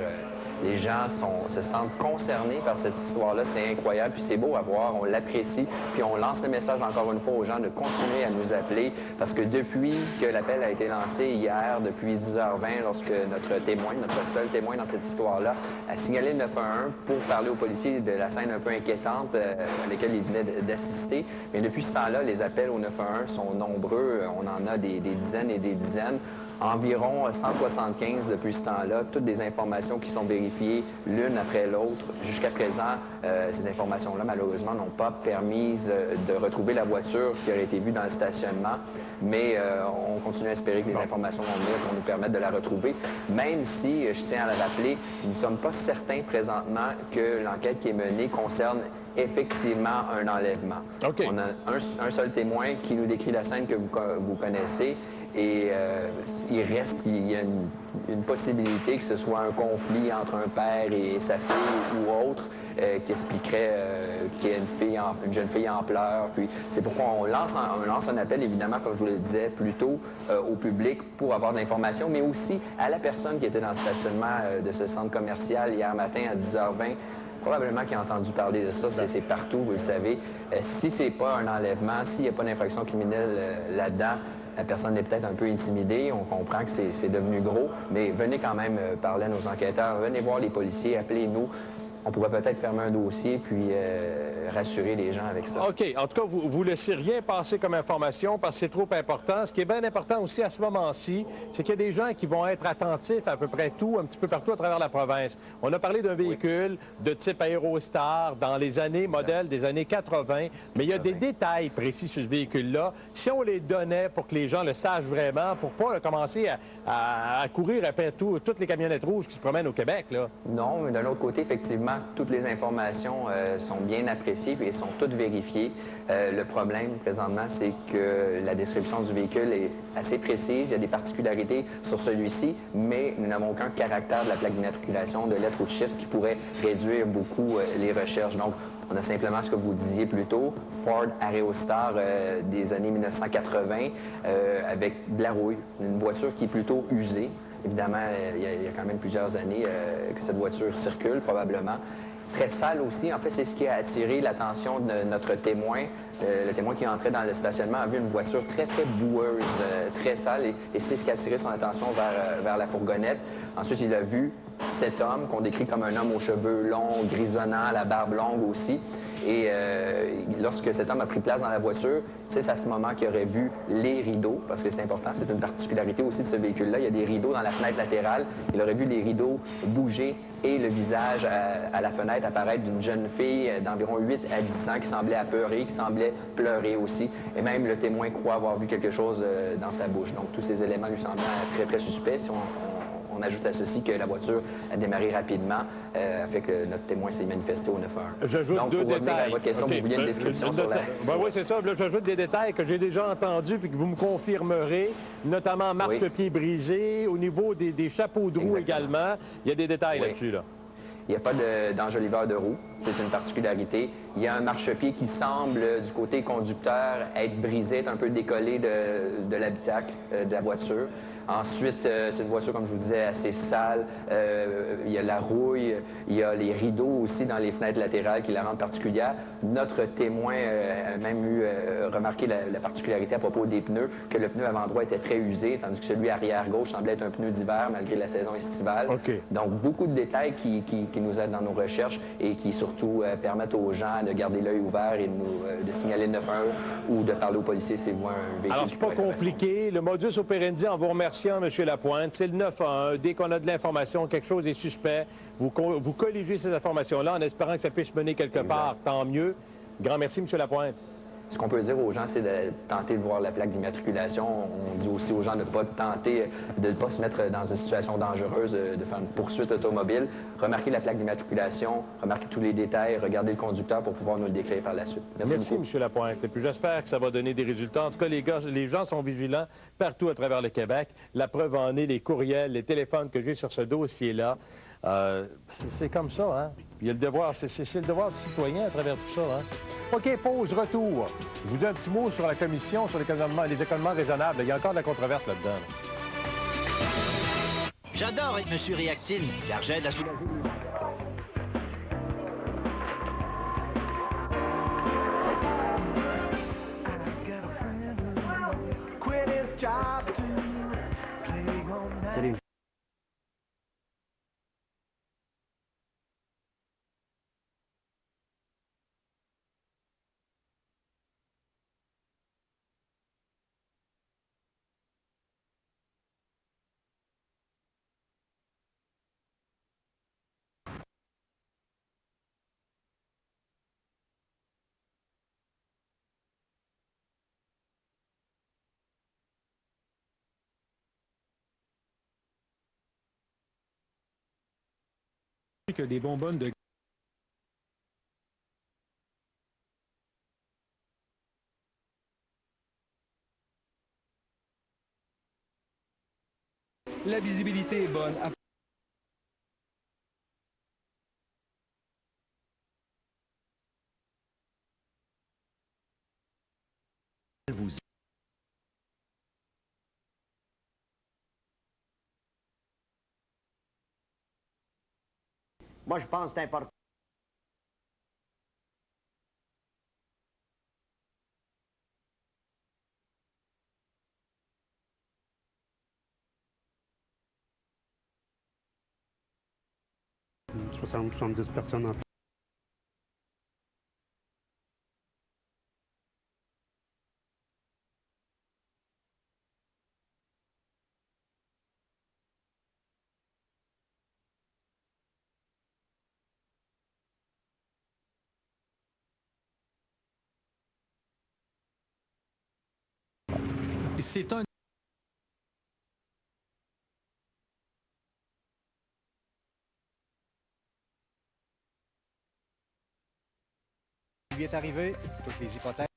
Les gens se sentent concernés par cette histoire-là. C'est incroyable, puis c'est beau à voir, on l'apprécie. Puis on lance le message encore une fois aux gens de continuer à nous appeler, parce que depuis que l'appel a été lancé hier, depuis 10h20, lorsque notre témoin, notre seul témoin dans cette histoire-là, a signalé le 911 pour parler aux policiers de la scène un peu inquiétante à laquelle ils venaient d'assister. Mais depuis ce temps-là, les appels au 911 sont nombreux. On en a des dizaines et des dizaines. Environ 175 depuis ce temps-là, toutes des informations qui sont vérifiées l'une après l'autre. Jusqu'à présent, ces informations-là, malheureusement, n'ont pas permis de retrouver la voiture qui aurait été vue dans le stationnement. Mais on continue à espérer que les informations vont venir pour nous permettre de la retrouver, même si, je tiens à le rappeler, nous ne sommes pas certains présentement que l'enquête qui est menée concerne effectivement un enlèvement. On a un seul témoin qui nous décrit la scène que vous connaissez. Et il y a une possibilité que ce soit un conflit entre un père et sa fille ou autre qui expliquerait qu'il y a une jeune fille en pleurs. Puis c'est pourquoi on lance un appel, évidemment, comme je vous le disais, plutôt au public pour avoir de l'information, mais aussi à la personne qui était dans le stationnement de ce centre commercial hier matin à 10h20. Probablement qu'il a entendu parler de ça, c'est partout, vous le savez. Si c'est pas un enlèvement, s'il n'y a pas d'infraction criminelle là-dedans, la personne est peut-être un peu intimidée, on comprend que c'est devenu gros, mais venez quand même parler à nos enquêteurs, venez voir les policiers, appelez-nous. On pourrait peut-être fermer un dossier puis rassurer les gens avec ça. OK. En tout cas, vous ne laissez rien passer comme information parce que c'est trop important. Ce qui est bien important aussi à ce moment-ci, c'est qu'il y a des gens qui vont être attentifs à peu près tout, un petit peu partout à travers la province. On a parlé d'un véhicule de type Aérostar dans les années modèles des années 80, mais il y a des détails précis sur ce véhicule-là. Si on les donnait pour que les gens le sachent vraiment, pour ne pas commencer à courir après toutes les camionnettes rouges qui se promènent au Québec, là. Non, mais d'un autre côté, effectivement, toutes les informations sont bien appréciées et sont toutes vérifiées. Le problème, présentement, c'est que la description du véhicule est assez précise. Il y a des particularités sur celui-ci, mais nous n'avons aucun caractère de la plaque d'immatriculation, de lettres ou de chiffres, ce qui pourrait réduire beaucoup les recherches. Donc, on a simplement ce que vous disiez plus tôt, Ford Aérostar des années 1980, avec de la rouille, une voiture qui est plutôt usée. Évidemment, il y a quand même plusieurs années que cette voiture circule, probablement. Très sale aussi. En fait, c'est ce qui a attiré l'attention de notre témoin. Le témoin qui entrait dans le stationnement a vu une voiture très, très boueuse, très sale, et c'est ce qui a attiré son attention vers la fourgonnette. Ensuite, il a vu cet homme, qu'on décrit comme un homme aux cheveux longs, grisonnants, à la barbe longue aussi. Et lorsque cet homme a pris place dans la voiture, c'est à ce moment qu'il aurait vu les rideaux, parce que c'est important, c'est une particularité aussi de ce véhicule-là. Il y a des rideaux dans la fenêtre latérale. Il aurait vu les rideaux bouger et le visage à la fenêtre apparaître d'une jeune fille d'environ 8 à 10 ans qui semblait apeurée, qui semblait pleurer aussi. Et même le témoin croit avoir vu quelque chose dans sa bouche. Donc tous ces éléments lui semblent très, très suspects. Si on ajoute à ceci que la voiture a démarré rapidement, fait que notre témoin s'est manifesté au 911. J'ajoute deux détails. À votre question, vous vouliez une description sur la... Oui, c'est ça. J'ajoute des détails que j'ai déjà entendus puis que vous me confirmerez, notamment marche-pied brisé, au niveau des chapeaux de roue également. Il y a des détails là-dessus, là. Il n'y a pas d'enjoliveur de roue, c'est une particularité. Il y a un marchepied qui semble, du côté conducteur, être brisé, être un peu décollé de l'habitacle de la voiture. Ensuite, c'est une voiture, comme je vous disais, assez sale. Il y a la rouille, il y a les rideaux aussi dans les fenêtres latérales qui la rendent particulière. Notre témoin a même eu remarqué la particularité à propos des pneus, que le pneu avant droit était très usé, tandis que celui arrière-gauche semblait être un pneu d'hiver malgré la saison estivale. Donc, beaucoup de détails qui nous aident dans nos recherches et qui surtout permettent aux gens de garder l'œil ouvert et de signaler le 911 ou de parler aux policiers s'ils voient un véhicule. Alors, c'est pas compliqué. Le modus operandi, en vous remerciant, patient, M. Lapointe. C'est le 911. Dès qu'on a de l'information, quelque chose est suspect, vous colligez ces informations-là en espérant que ça puisse mener quelque part. Tant mieux. Grand merci, M. Lapointe. Ce qu'on peut dire aux gens, c'est de tenter de voir la plaque d'immatriculation. On dit aussi aux gens de ne pas tenter, de ne pas se mettre dans une situation dangereuse, de faire une poursuite automobile. Remarquez la plaque d'immatriculation, remarquez tous les détails, regardez le conducteur pour pouvoir nous le décrire par la suite. Merci M. Lapointe. Et puis j'espère que ça va donner des résultats. En tout cas, les gens sont vigilants partout à travers le Québec. La preuve en est les courriels, les téléphones que j'ai sur ce dossier-là. C'est comme ça, hein? Il y a le devoir, c'est le devoir du citoyen à travers tout ça, hein? OK, pause, retour. Je vous dis un petit mot sur la commission, sur les économies raisonnables. Il y a encore de la controverse là-dedans. J'adore être Monsieur Réactine, car j'aide à soulager les... Salut. Que des bonbonnes de... La visibilité est bonne. Moi, je pense que c'est important. « 70 personnes en C'est un... Il est arrivé, toutes les hypothèses.